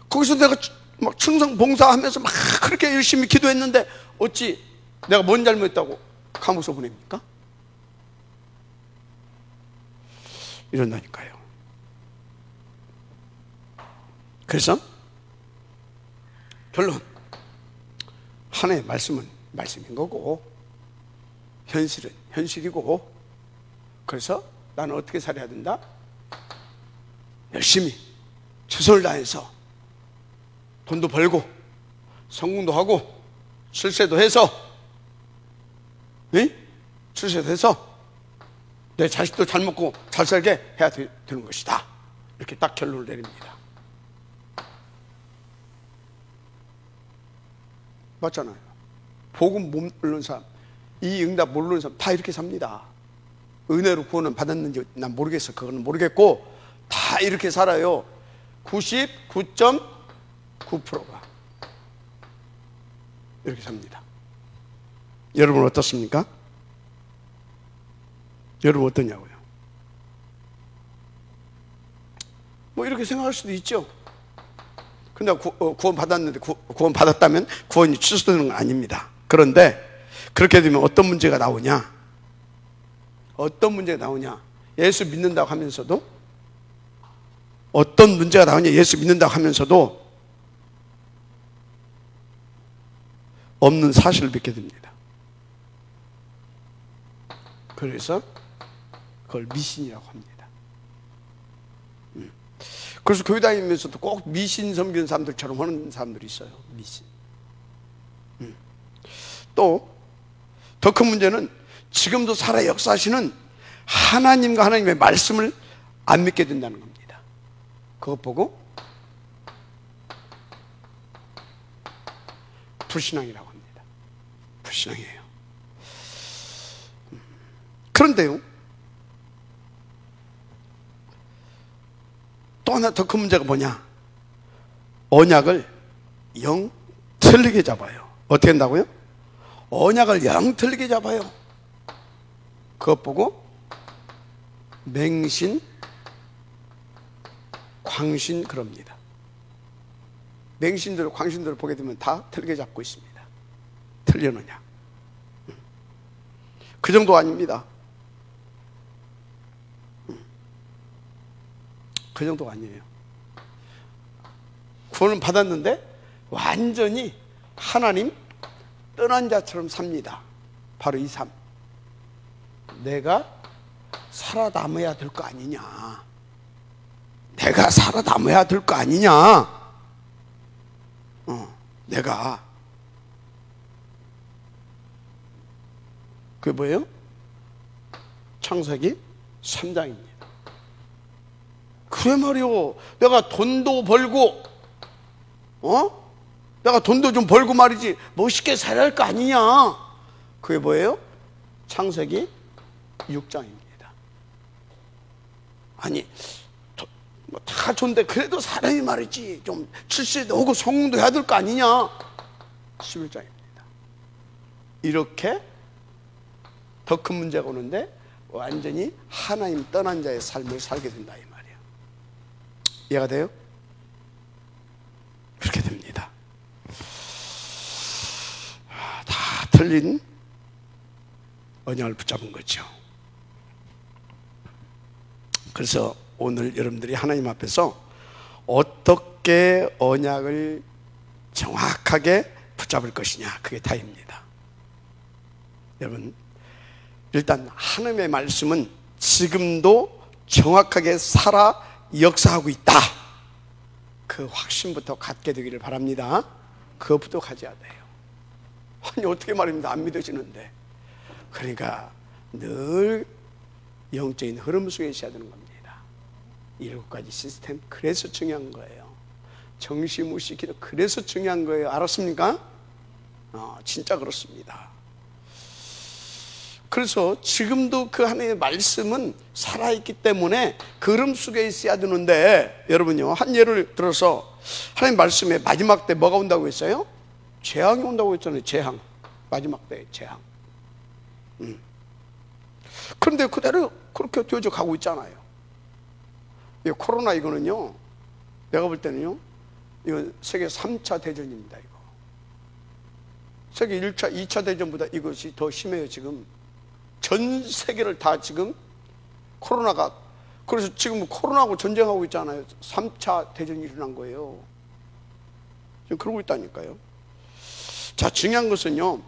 거기서 내가 막 충성봉사하면서 막 그렇게 열심히 기도했는데 어찌 내가 뭔 잘못했다고 감옥서 보냅니까? 이런다니까요. 그래서 결론, 하나님의 말씀은 말씀인 거고 현실은 현실이고, 그래서 나는 어떻게 살아야 된다? 열심히 최선을 다해서 돈도 벌고 성공도 하고 출세도 해서, 출세도 해서 내 자식도 잘 먹고 잘 살게 해야 되는 것이다. 이렇게 딱 결론을 내립니다. 맞잖아요. 복음 모르는 사람, 이 응답 모르는 사람 다 이렇게 삽니다. 은혜로 구원은 받았는지 난 모르겠어. 그거는 모르겠고 다 이렇게 살아요. 99.9%가 이렇게 삽니다. 여러분 어떻습니까? 여러분 어떠냐고요? 뭐 이렇게 생각할 수도 있죠. 근데 구원 받았는데, 구원 받았다면 구원이 취소되는 건 아닙니다. 그런데 그렇게 되면 어떤 문제가 나오냐? 어떤 문제가 나오냐? 예수 믿는다고 하면서도, 어떤 문제가 나오냐? 예수 믿는다고 하면서도 없는 사실을 믿게 됩니다. 그래서 그걸 미신이라고 합니다. 그래서 교회 다니면서도 꼭 미신 섬기는 사람들처럼 하는 사람들이 있어요. 미신. 또 더 큰 문제는 지금도 살아 역사하시는 하나님과 하나님의 말씀을 안 믿게 된다는 겁니다. 그것 보고 불신앙이라고 합니다. 불신앙이에요. 그런데요, 또 하나 더 큰 문제가 뭐냐? 언약을 영 틀리게 잡아요. 어떻게 한다고요? 언약을 영 틀리게 잡아요. 그것 보고 맹신, 광신 그럽니다. 맹신들, 광신들을 보게 되면 다 틀리게 잡고 있습니다. 틀려느냐? 그 정도 아닙니다. 그 정도가 아니에요. 구원을 받았는데 완전히 하나님 떠난 자처럼 삽니다. 바로 이 삶. 내가 살아남아야 될 거 아니냐. 내가 살아남아야 될 거 아니냐. 내가. 그게 뭐예요? 창세기 3장입니다. 그래 말이요. 내가 돈도 벌고, 내가 돈도 좀 벌고 말이지, 멋있게 살아야 할 거 아니냐. 그게 뭐예요? 창세기 6장입니다. 아니, 뭐 다 좋은데 그래도 사람이 말이지, 좀 출세도 하고 성공도 해야 될 거 아니냐. 11장입니다. 이렇게 더 큰 문제가 오는데 완전히 하나님 떠난 자의 삶을 살게 된다 이 말이에요. 이해가 돼요? 그렇게 됩니다. 다 틀린 언약을 붙잡은 거죠. 그래서 오늘 여러분들이 하나님 앞에서 어떻게 언약을 정확하게 붙잡을 것이냐, 그게 다입니다. 여러분, 일단 하나님의 말씀은 지금도 정확하게 살아 역사하고 있다. 그 확신부터 갖게 되기를 바랍니다. 그것부터 가져야 돼요. 아니 어떻게 말입니다. 안 믿어지는데. 그러니까 늘 영적인 흐름 속에 있어야 되는 겁니다. 7가지 시스템, 그래서 중요한 거예요. 정시무시 기도, 그래서 중요한 거예요. 알았습니까? 진짜 그렇습니다. 그래서 지금도 그 하나님의 말씀은 살아있기 때문에 그 흐름 속에 있어야 되는데, 여러분요, 한 예를 들어서 하나님 말씀에 마지막 때 뭐가 온다고 했어요? 재앙이 온다고 했잖아요. 재앙. 마지막 때 재앙. 그런데 그대로 그렇게 되어져 가고 있잖아요. 이 코로나 이거는요, 내가 볼 때는요, 이건 세계 3차 대전입니다. 이거 세계 1차, 2차 대전보다 이것이 더 심해요. 지금 전 세계를 다 지금 코로나가, 그래서 지금 코로나하고 전쟁하고 있잖아요. 3차 대전이 일어난 거예요. 지금 그러고 있다니까요. 자, 중요한 것은요,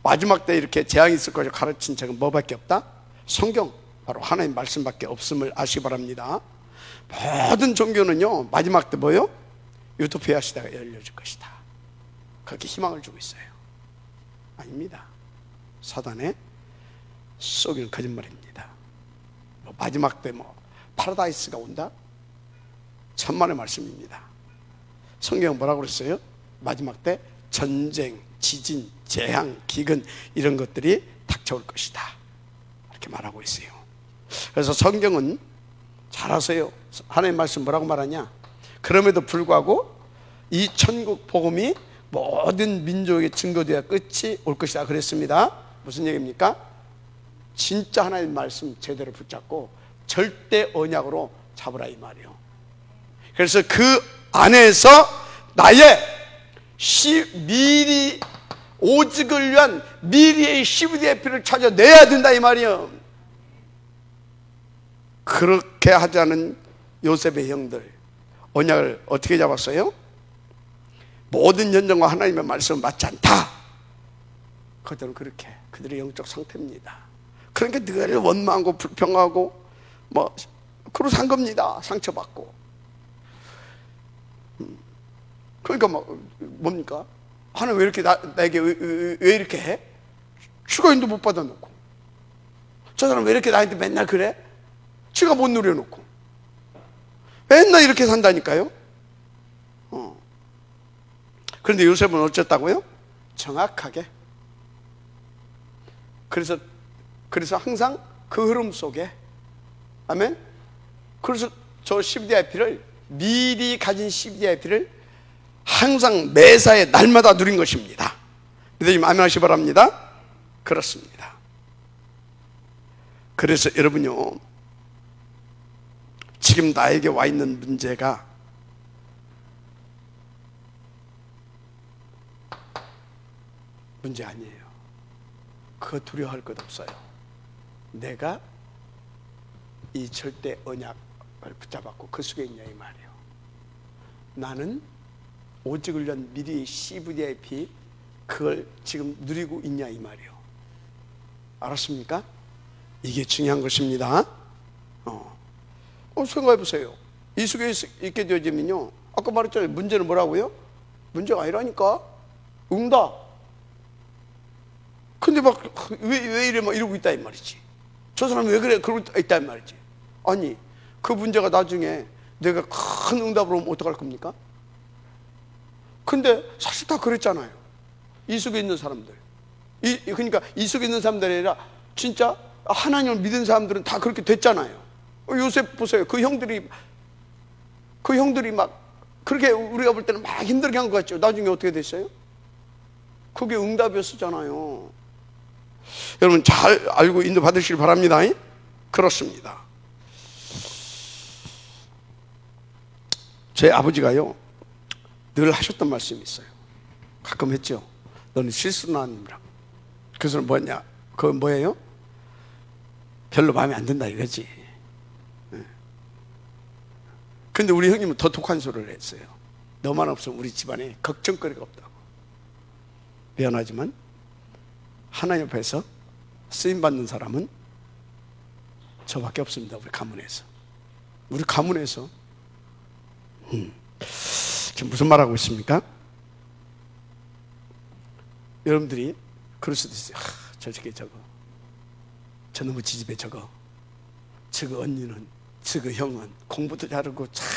마지막 때 이렇게 재앙이 있을 것을 가르친 책은 뭐밖에 없다? 성경, 바로 하나님 말씀밖에 없음을 아시기 바랍니다. 모든 종교는요, 마지막 때 뭐요? 유토피아 시대가 열려질 것이다, 그렇게 희망을 주고 있어요. 아닙니다. 사단의 속이는 거짓말입니다. 마지막 때 파라다이스가 온다? 천만의 말씀입니다. 성경은 뭐라고 그랬어요? 마지막 때 전쟁, 지진, 재앙, 기근 이런 것들이 닥쳐올 것이다, 이렇게 말하고 있어요. 그래서 성경은 잘 아세요. 하나님 말씀 뭐라고 말하냐? 그럼에도 불구하고 이 천국 복음이 모든 민족에 증거되어 끝이 올 것이다 그랬습니다. 무슨 얘기입니까? 진짜 하나님 말씀 제대로 붙잡고 절대 언약으로 잡으라 이 말이에요. 그래서 그 안에서 나의 미리 오직을 위한 미리의 CVDIP를 찾아내야 된다 이 말이에요. 그렇게 하자는 요셉의 형들 언약을 어떻게 잡았어요? 모든 연정과 하나님의 말씀은 맞지 않다. 그들은 그렇게 그들의 영적 상태입니다. 그러니까 늘 원망하고 불평하고 그러고 산 겁니다. 상처받고. 그러니까 뭡니까? 하나님 왜 이렇게 나에게 왜 이렇게 해? 추가인도 못 받아놓고, 저 사람 왜 이렇게 나한테 맨날 그래? 지가 못 누려놓고 맨날 이렇게 산다니까요. 그런데 요셉은 어쨌다고요? 정확하게. 그래서 항상 그 흐름 속에, 아멘. 그래서 저 CVDIP를 미리 가진 CVDIP를 항상 매사에 날마다 누린 것입니다. 믿으시면 아멘 하시기 바랍니다. 그렇습니다. 그래서 여러분요, 지금 나에게 와 있는 문제가 문제 아니에요. 그거 두려워할 것 없어요. 내가 이 절대 언약을 붙잡았고 그 속에 있냐 이 말이에요. 나는 오직을 위한 미리 CVDIP 그걸 지금 누리고 있냐 이 말이에요. 알았습니까? 이게 중요한 것입니다. 생각해 보세요. 이 속에 있게 되어지면요, 아까 말했잖아요. 문제는 뭐라고요? 문제가 아니라니까. 응답. 근데 왜 이래 이러고 있다 이 말이지. 저 사람이 왜 그래 그러고 있다 이 말이지. 아니, 그 문제가 나중에 내가 큰 응답으로 오면 어떡할 겁니까? 근데 사실 다 그랬잖아요. 이 속에 있는 사람들, 그러니까 이 속에 있는 사람들이 아니라 진짜 하나님을 믿은 사람들은 다 그렇게 됐잖아요. 요셉 보세요. 그 형들이 막 그렇게 우리가 볼 때는 막 힘들게 한 것 같죠. 나중에 어떻게 됐어요? 그게 응답이었잖아요. 여러분 잘 알고 인도 받으시길 바랍니다. 그렇습니다. 제 아버지가요 늘 하셨던 말씀이 있어요. 가끔 했죠. 너는 실수는 아니라. 그래서 뭐냐? 그건 뭐예요? 별로 마음에 안 든다 이거지. 근데 우리 형님은 더 독한 소리를 했어요. 너만 없으면 우리 집안에 걱정거리가 없다고. 미안하지만 하나님 앞에서 쓰임받는 사람은 저밖에 없습니다. 우리 가문에서. 지금 무슨 말하고 있습니까? 여러분들이 그럴 수도 있어요. 저 놈의 지집에 저거 언니는, 저거 형은 공부도 잘하고 참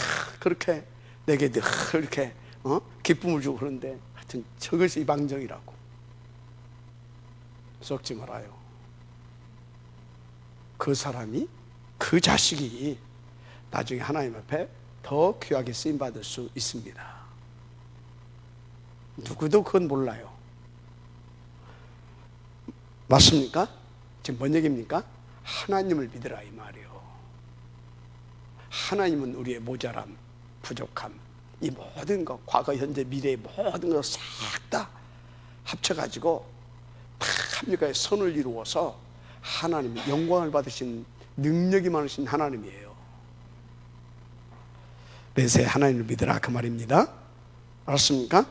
그렇게 내게 늘 이렇게 기쁨을 주고 그런데 하여튼 저것이 이방정이라고. 썩지 말아요. 그 사람이, 그 자식이 나중에 하나님 앞에 더 귀하게 쓰임받을 수 있습니다. 누구도 그건 몰라요. 맞습니까? 지금 뭔 얘기입니까? 하나님을 믿으라 이 말이에요. 하나님은 우리의 모자람, 부족함, 이 모든 것, 과거, 현재, 미래의 모든 것 싹 다 합쳐가지고 다 합력하여 선을 이루어서 하나님이 영광을 받으신 능력이 많으신 하나님이에요. 매세 하나님을 믿으라 그 말입니다. 알았습니까?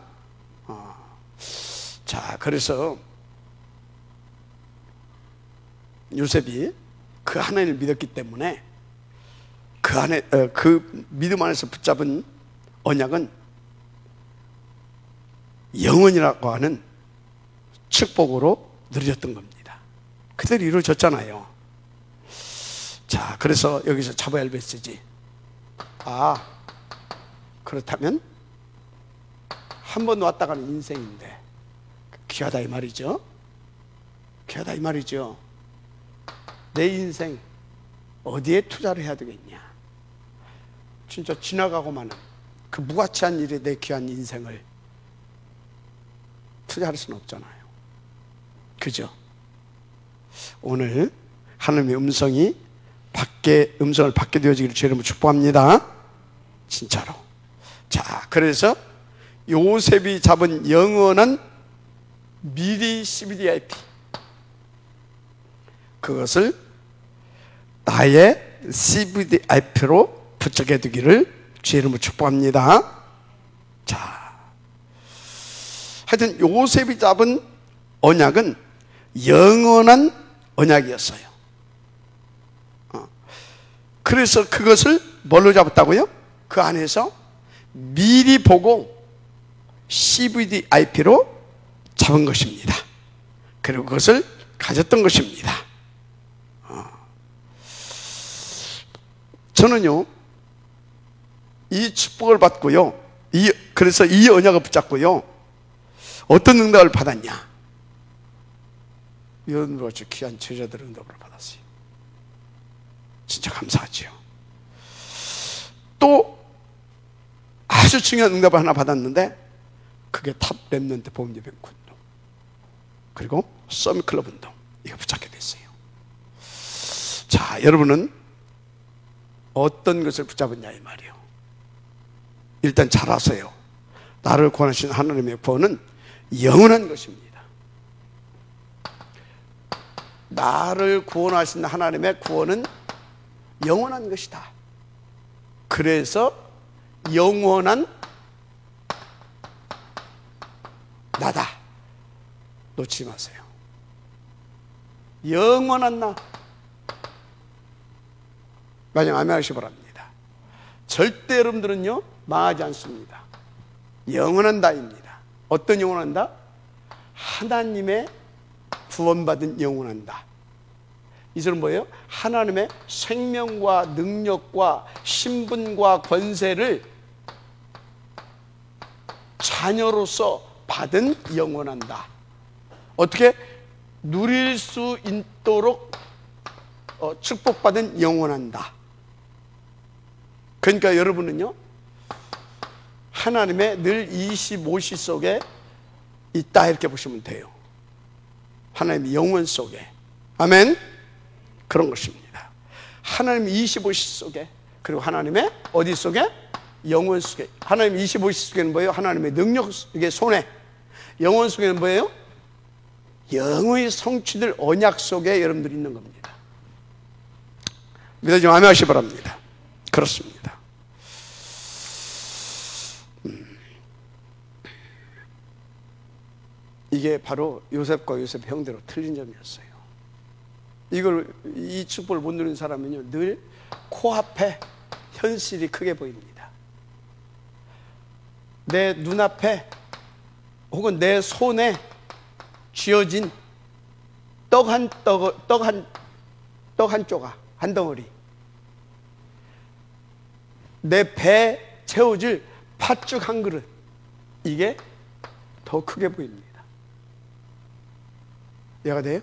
자, 그래서 요셉이 그 하나님을 믿었기 때문에 그 믿음 안에서 붙잡은 언약은 영원이라고 하는 축복으로 누려졌던 겁니다. 그대로 이루어졌잖아요. 자, 그래서 여기서 잡아야 할 메시지. 그렇다면 한 번 왔다 가는 인생인데 귀하다 이 말이죠. 귀하다 이 말이죠. 내 인생 어디에 투자를 해야 되겠냐. 진짜 지나가고 마는 그 무가치한 일에 내 귀한 인생을 투자할 수는 없잖아요. 그죠? 오늘 하나님의 음성을 받게 되어지기를 주의 이름으로 축복합니다. 진짜로. 자, 그래서 요셉이 잡은 영원한 미리 CVDIP, 그것을 나의 CVDIP로 붙잡게 되기를 주의 이름으로 축복합니다. 자, 하여튼 요셉이 잡은 언약은 영원한 언약이었어요. 그래서 그것을 뭘로 잡았다고요? 그 안에서 미리 보고 CVDIP로 잡은 것입니다. 그리고 그것을 가졌던 것입니다. 저는요, 이 축복을 받고요, 그래서 이 언약을 붙잡고요, 어떤 응답을 받았냐? 여러분과 같이 귀한 제자들의 응답을 받았어요. 진짜 감사하죠. 또 아주 중요한 응답을 하나 받았는데, 그게 탑 랩런트 보험예배 운동, 그리고 서밋클럽 운동, 이거 붙잡게 됐어요. 자, 여러분은 어떤 것을 붙잡았냐 이 말이에요. 일단 잘 아세요. 나를 구원하신 하나님의 구원은 영원한 것입니다. 나를 구원하신 하나님의 구원은 영원한 것이다. 그래서 영원한 나다. 놓치지 마세요. 영원한 나. 마지막 아멘 하시기 바랍니다. 절대 여러분들은요 망하지 않습니다. 영원한 나입니다. 어떤 영원한 나? 하나님의 구원받은 영원한 나. 이 소리는 뭐예요? 하나님의 생명과 능력과 신분과 권세를 자녀로서 받은 영원한 나. 어떻게? 누릴 수 있도록 축복받은 영원한 나. 그러니까 여러분은요 하나님의 늘 25시 속에 있다, 이렇게 보시면 돼요. 하나님의 영원 속에. 아멘. 그런 것입니다. 하나님의 25시 속에, 그리고 하나님의 어디 속에? 영원 속에. 하나님의 25시 속에는 뭐예요? 하나님의 능력 속에, 손에. 영원 속에는 뭐예요? 영의 성취될 언약 속에 여러분들이 있는 겁니다. 믿어지면 아멘 하시기 바랍니다. 그렇습니다. 이게 바로 요셉과 요셉 형제로 틀린 점이었어요. 이 축복을 못 누리는 사람은요 늘 코앞에 현실이 크게 보입니다. 내 눈앞에 혹은 내 손에 쥐어진 떡 한 조각, 한 덩어리, 내 배에 채워질 팥죽 한 그릇, 이게 더 크게 보입니다. 이해가 돼요?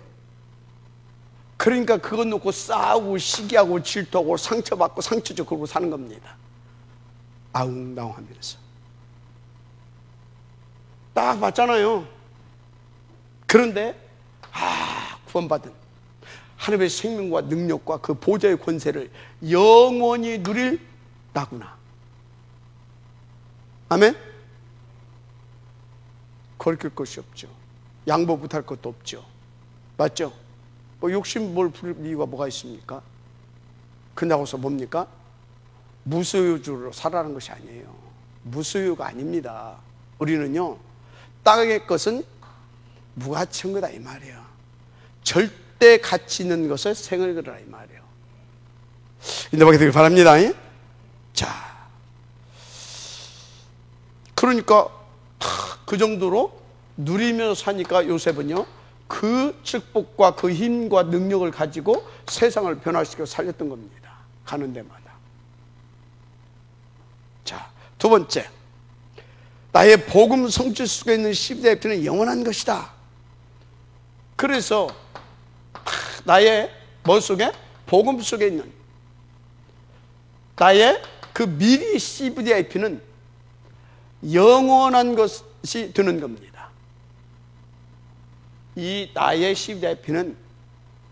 그러니까 그거 놓고 싸우고 시기하고 질투하고 상처받고 상처주고 그러고 사는 겁니다. 아웅다웅하면서. 딱 맞잖아요. 그런데 구원받은 하나님의 생명과 능력과 그 보좌의 권세를 영원히 누릴 나구나. 아멘? 거리낄 것이 없죠. 양보 못할 것도 없죠. 맞죠? 뭐 욕심 뭘 부릴 이유가 뭐가 있습니까? 그러고서 뭡니까? 무소유주로 살아가는 것이 아니에요. 무소유가 아닙니다. 우리는요, 땅의 것은 무가치한 거다 이 말이에요. 절대 가치 있는 것을 생을 그러라 이 말이에요. 인도받게 되길 바랍니다. 자, 그러니까 그 정도로 누리면서 사니까 요셉은요, 그 축복과 그 힘과 능력을 가지고 세상을 변화시켜 살렸던 겁니다. 가는 데마다. 자, 두 번째, 나의 복음 성취 속에 있는 12대 IP는 영원한 것이다. 그래서 나의 뭐 속에? 복음 속에 있는 나의 그 미리 CVDIP는 영원한 것이 되는 겁니다. 이 나의 CVDIP는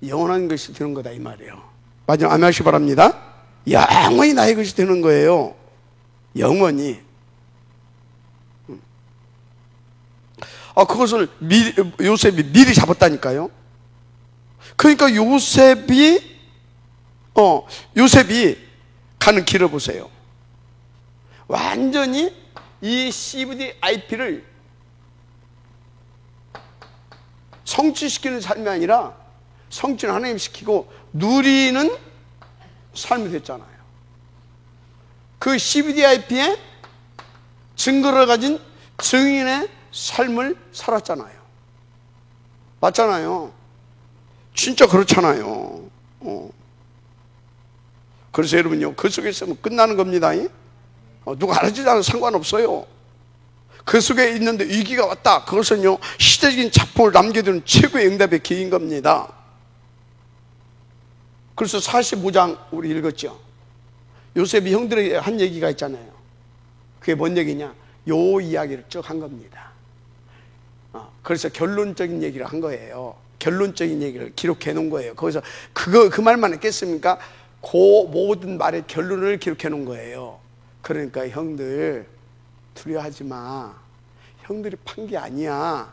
영원한 것이 되는 거다 이 말이에요. 마지막 아멘 하시기 바랍니다. 영원히 나의 것이 되는 거예요. 영원히. 그것을 요셉이 미리 잡았다니까요. 그러니까 요셉이 가는 길을 보세요. 완전히 이 CVDIP를 성취시키는 삶이 아니라 성취는 하나님 시키고 누리는 삶이 됐잖아요. 그 CVDIP의 증거를 가진 증인의 삶을 살았잖아요. 맞잖아요. 진짜 그렇잖아요. 그래서 여러분요, 그 속에 있으면 끝나는 겁니다. 누가 알아주지 않아도 상관없어요. 그 속에 있는데 위기가 왔다. 그것은요, 시대적인 작품을 남겨두는 최고의 응답의 기회인 겁니다. 그래서 45장 우리 읽었죠. 요셉이 형들에게 한 얘기가 있잖아요. 그게 뭔 얘기냐? 요 이야기를 쭉 한 겁니다. 그래서 결론적인 얘기를 한 거예요. 결론적인 얘기를 기록해 놓은 거예요. 거기서 그 말만 했겠습니까? 그 모든 말의 결론을 기록해 놓은 거예요. 그러니까 형들 두려워하지 마. 형들이 판 게 아니야.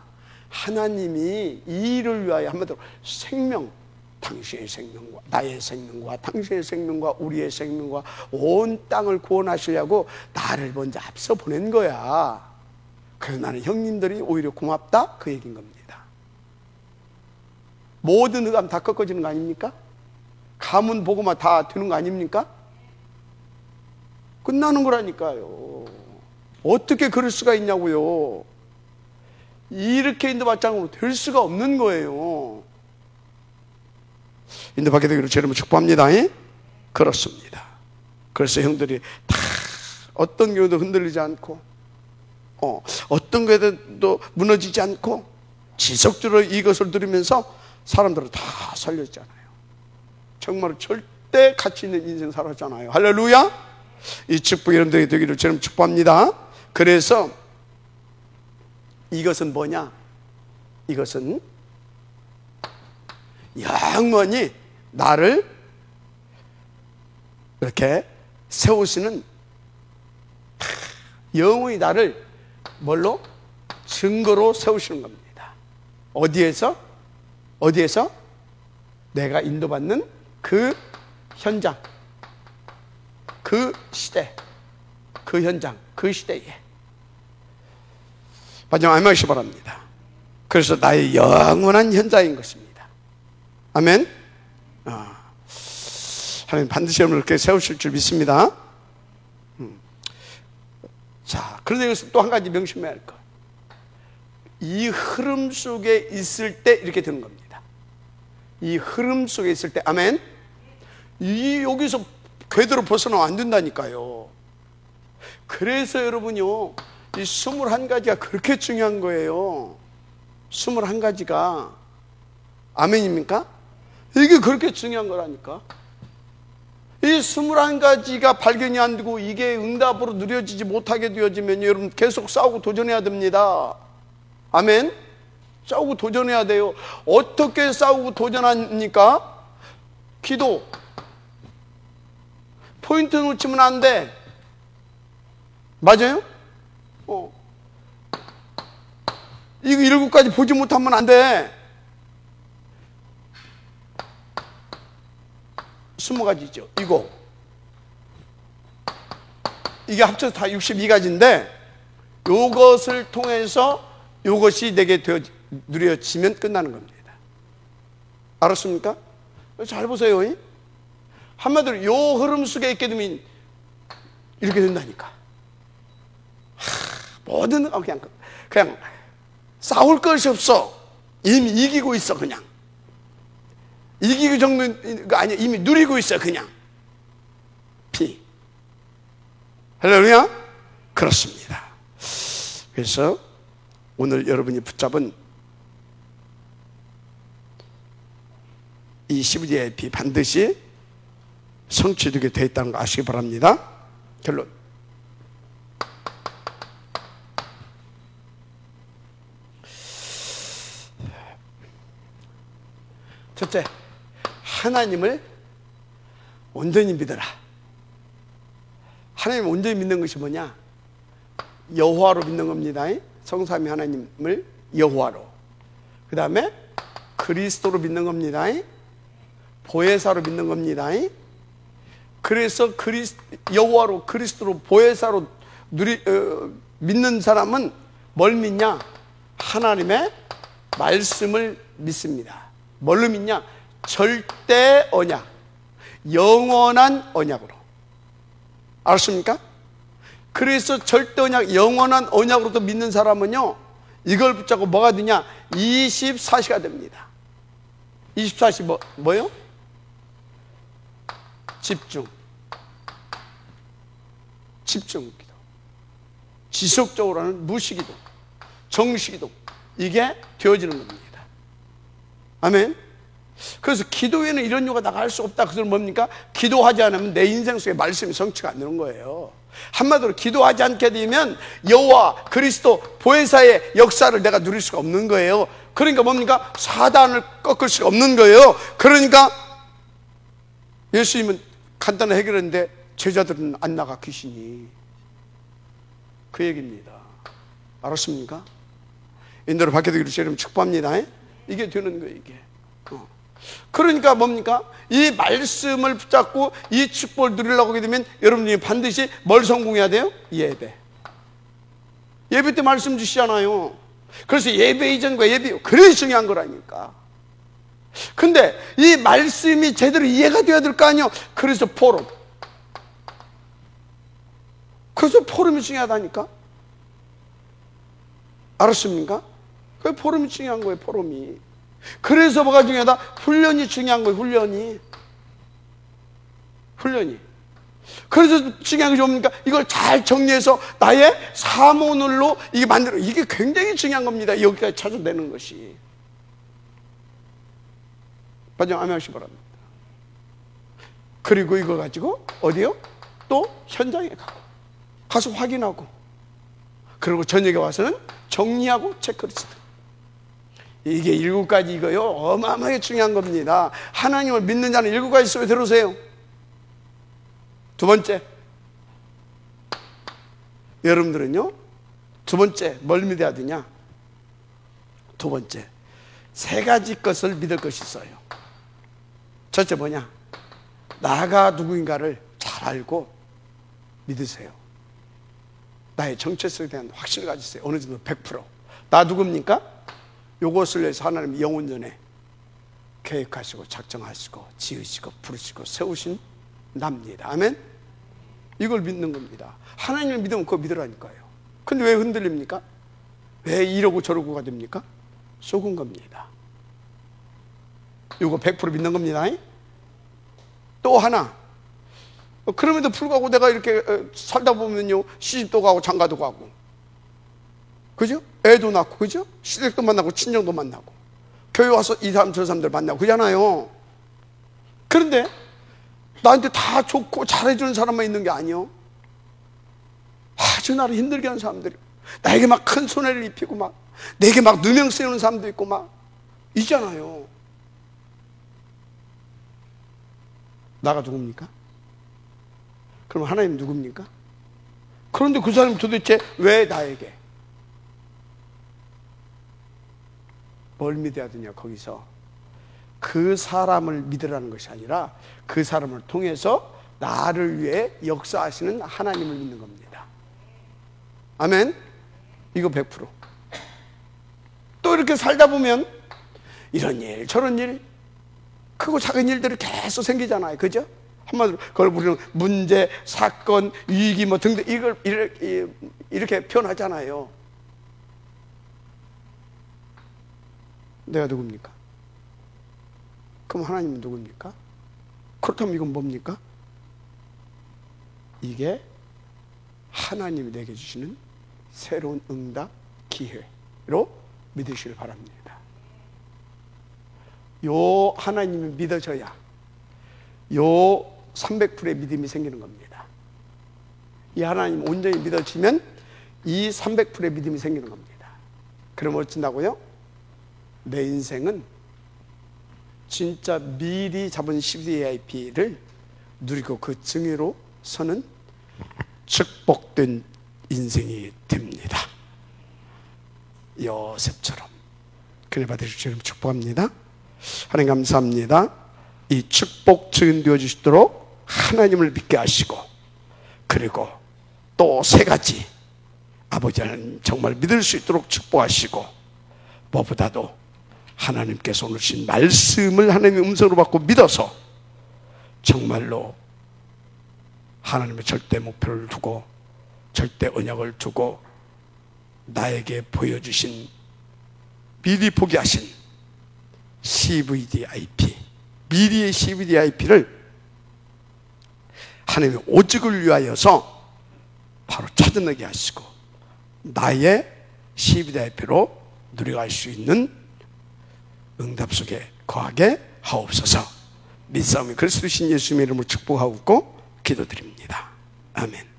하나님이 이 일을 위하여 한마디로 생명, 당신의 생명과 나의 생명과 당신의 생명과 우리의 생명과 온 땅을 구원하시려고 나를 먼저 앞서 보낸 거야. 그래서 나는 형님들이 오히려 고맙다, 그 얘기인 겁니다. 모든 흑암 다 꺾어지는 거 아닙니까? 가문 보고만 다 되는 거 아닙니까? 끝나는 거라니까요. 어떻게 그럴 수가 있냐고요. 이렇게 인도받지 않으면 될 수가 없는 거예요. 인도받게 되기를 주님을 축복합니다. 그렇습니다. 그래서 형들이 다 어떤 경우도 흔들리지 않고 어떤 경우도 무너지지 않고 지속적으로 이것을 누리면서 사람들을 다 살렸잖아요. 정말 절대 가치 있는 인생 살았잖아요. 할렐루야. 이 축복이 여러분들에게 되기를 주님 축복합니다. 그래서 이것은 뭐냐? 이것은 영원히 나를 이렇게 세우시는, 영원히 나를 뭘로? 증거로 세우시는 겁니다. 어디에서? 내가 인도받는 그 현장, 그 시대, 그 현장, 그 시대에. 마지막 아멘 하시기 바랍니다. 그래서 나의 영원한 현장인 것입니다. 아멘. 하나님 반드시 여러분을 그렇게 세우실 줄 믿습니다. 자, 그런데 여기서 또 한 가지 명심해야 할 것. 이 흐름 속에 있을 때 이렇게 되는 겁니다. 이 흐름 속에 있을 때, 아멘. 여기서 궤도로 벗어나면 안 된다니까요. 그래서 여러분요, 이 21가지가 그렇게 중요한 거예요. 21가지가. 아멘입니까? 이게 그렇게 중요한 거라니까. 이 21가지가 발견이 안 되고 이게 응답으로 누려지지 못하게 되어지면 여러분 계속 싸우고 도전해야 됩니다. 아멘? 싸우고 도전해야 돼요. 어떻게 싸우고 도전합니까? 기도. 포인트 놓치면 안 돼. 맞아요? 이거 7가지 보지 못하면 안 돼. 20가지죠. 이게 합쳐서 다 62가지인데 요것을 통해서 요것이 내게 누려지면 끝나는 겁니다. 알았습니까? 잘 보세요. 한마디로 요 흐름 속에 있게 되면 이렇게 된다니까. 뭐든 그냥 싸울 것이 없어. 이미 이기고 있어. 그냥 이기고 정도는 아니야. 이미 누리고 있어. 그냥 할렐루야. 그렇습니다. 그래서 오늘 여러분이 붙잡은 이 CVDI의 피 반드시 성취되게 되어 있다는 거 아시기 바랍니다. 결론. 첫째, 하나님을 온전히 믿어라. 하나님을 온전히 믿는 것이 뭐냐? 여호와로 믿는 겁니다. 성삼위 하나님을 여호와로. 그 다음에 그리스도로 믿는 겁니다. 보혜사로 믿는 겁니다. 그래서 여호와로 그리스도로 보혜사로 믿는 사람은 뭘 믿냐? 하나님의 말씀을 믿습니다. 뭘로 믿냐? 절대 언약, 영원한 언약으로. 알았습니까? 그래서 절대 언약, 영원한 언약으로도 믿는 사람은요, 이걸 붙잡고 뭐가 되냐? 24시가 됩니다. 24시 뭐요? 집중 기도, 지속적으로 하는 무시기도, 정시기도, 이게 되어지는 겁니다. 아멘. 그래서 기도에는 이런 요가 나갈 수 없다. 그것은 뭡니까? 기도하지 않으면 내 인생 속에 말씀이 성취가 안 되는 거예요. 한마디로 기도하지 않게 되면 여호와 그리스도 보혜사의 역사를 내가 누릴 수가 없는 거예요. 그러니까 뭡니까? 사단을 꺾을 수가 없는 거예요. 그러니까 예수님은 간단히 해결했는데 제자들은 안 나가, 귀신이. 그 얘기입니다. 알았습니까? 인도를 받게 되기를 주님 축복합니다. 이게 되는 거예요, 이게. 그러니까 뭡니까? 이 말씀을 붙잡고 이 축복을 누리려고 하게 되면 여러분이 반드시 뭘 성공해야 돼요? 예배. 예배 때 말씀 주시잖아요. 그래서 예배 이전과 예배 후, 그래 중요한 거라니까. 근데 이 말씀이 제대로 이해가 되어야 될 거 아니에요. 그래서 포럼. 그래서 포럼이 중요하다니까. 알았습니까? 그 포럼이 중요한 거예요, 포럼이. 그래서 뭐가 중요하다? 훈련이 중요한 거예요, 훈련이. 그래서 중요한 게 뭡니까? 이걸 잘 정리해서 나의 사모늘로 이게 만들어. 이게 굉장히 중요한 겁니다. 여기까지 찾아내는 것이. 반영 암양하시기 바랍니다. 그리고 이거 가지고 어디요? 또 현장에 가서 확인하고, 그리고 저녁에 와서는 정리하고 체크리스트. 이게 7가지 이거요, 어마어마하게 중요한 겁니다. 하나님을 믿는 자는 7가지 있어요. 들으세요. 두 번째, 여러분들은요, 두 번째 뭘 믿어야 되냐? 두 번째, 3가지 것을 믿을 것이 있어요. 첫째 뭐냐? 나가 누구인가를 잘 알고 믿으세요. 나의 정체성에 대한 확신을 가지세요. 어느 정도 100%. 나 누굽니까? 요것을 위해서 하나님 영원전에 계획하시고 작정하시고 지으시고 부르시고 세우신 납니다. 아멘? 이걸 믿는 겁니다. 하나님을 믿으면 그거 믿으라니까요. 근데 왜 흔들립니까? 왜 이러고 저러고가 됩니까? 속은 겁니다. 이거 100% 믿는 겁니다. 또 하나, 그럼에도 불구하고 내가 이렇게 살다 보면요, 시집도 가고 장가도 가고, 그죠? 애도 낳고, 그죠? 시댁도 만나고 친정도 만나고, 교회 와서 이 사람 저 사람들 만나고 그러잖아요. 그런데 나한테 다 좋고 잘해주는 사람만 있는 게 아니요, 아주 나를 힘들게 하는 사람들이, 나에게 막 큰 손해를 입히고 막 내게 막 누명 세우는 사람도 있고 막 있잖아요. 나가 누굽니까? 그럼 하나님 누굽니까? 그런데 그 사람이 도대체 왜 나에게 뭘 믿어야 되냐? 거기서 그 사람을 믿으라는 것이 아니라 그 사람을 통해서 나를 위해 역사하시는 하나님을 믿는 겁니다. 아멘. 이거 100%. 또 이렇게 살다 보면 이런 일 저런 일 크고 작은 일들이 계속 생기잖아요. 그죠? 한마디로 그걸 우리는 문제, 사건, 위기 뭐 등등 이걸 이렇게 표현하잖아요. 내가 누굽니까? 그럼 하나님은 누굽니까? 그렇다면 이건 뭡니까? 이게 하나님이 내게 주시는 새로운 응답 기회로 믿으시길 바랍니다. 요 하나님이 믿어져야 요 300%의 믿음이 생기는 겁니다. 이 하나님 온전히 믿어지면 이 300%의 믿음이 생기는 겁니다. 그럼 어쩐다고요? 내 인생은 진짜 미리 잡은 CVIP를 누리고 그 증위로 서는 축복된 인생이 됩니다. 요셉처럼. 그래 받으실 줄 축복합니다. 하나님 감사합니다. 이 축복 증인 되어 주시도록 하나님을 믿게 하시고, 그리고 또 세 가지 아버지는 정말 믿을 수 있도록 축복하시고, 무엇보다도 하나님께서 오늘 주신 말씀을 하나님의 음성으로 받고 믿어서 정말로 하나님의 절대 목표를 두고 절대 언약을 두고 나에게 보여주신 미리 포기하신 CVDIP, 미리의 CVDIP를 하나님의 오직을 위하여서 바로 찾아내게 하시고 나의 CVDIP로 누려갈 수 있는 응답 속에 거하게 하옵소서. 믿사오니 그리스도 신 예수님의 이름으로 축복하고 기도드립니다. 아멘.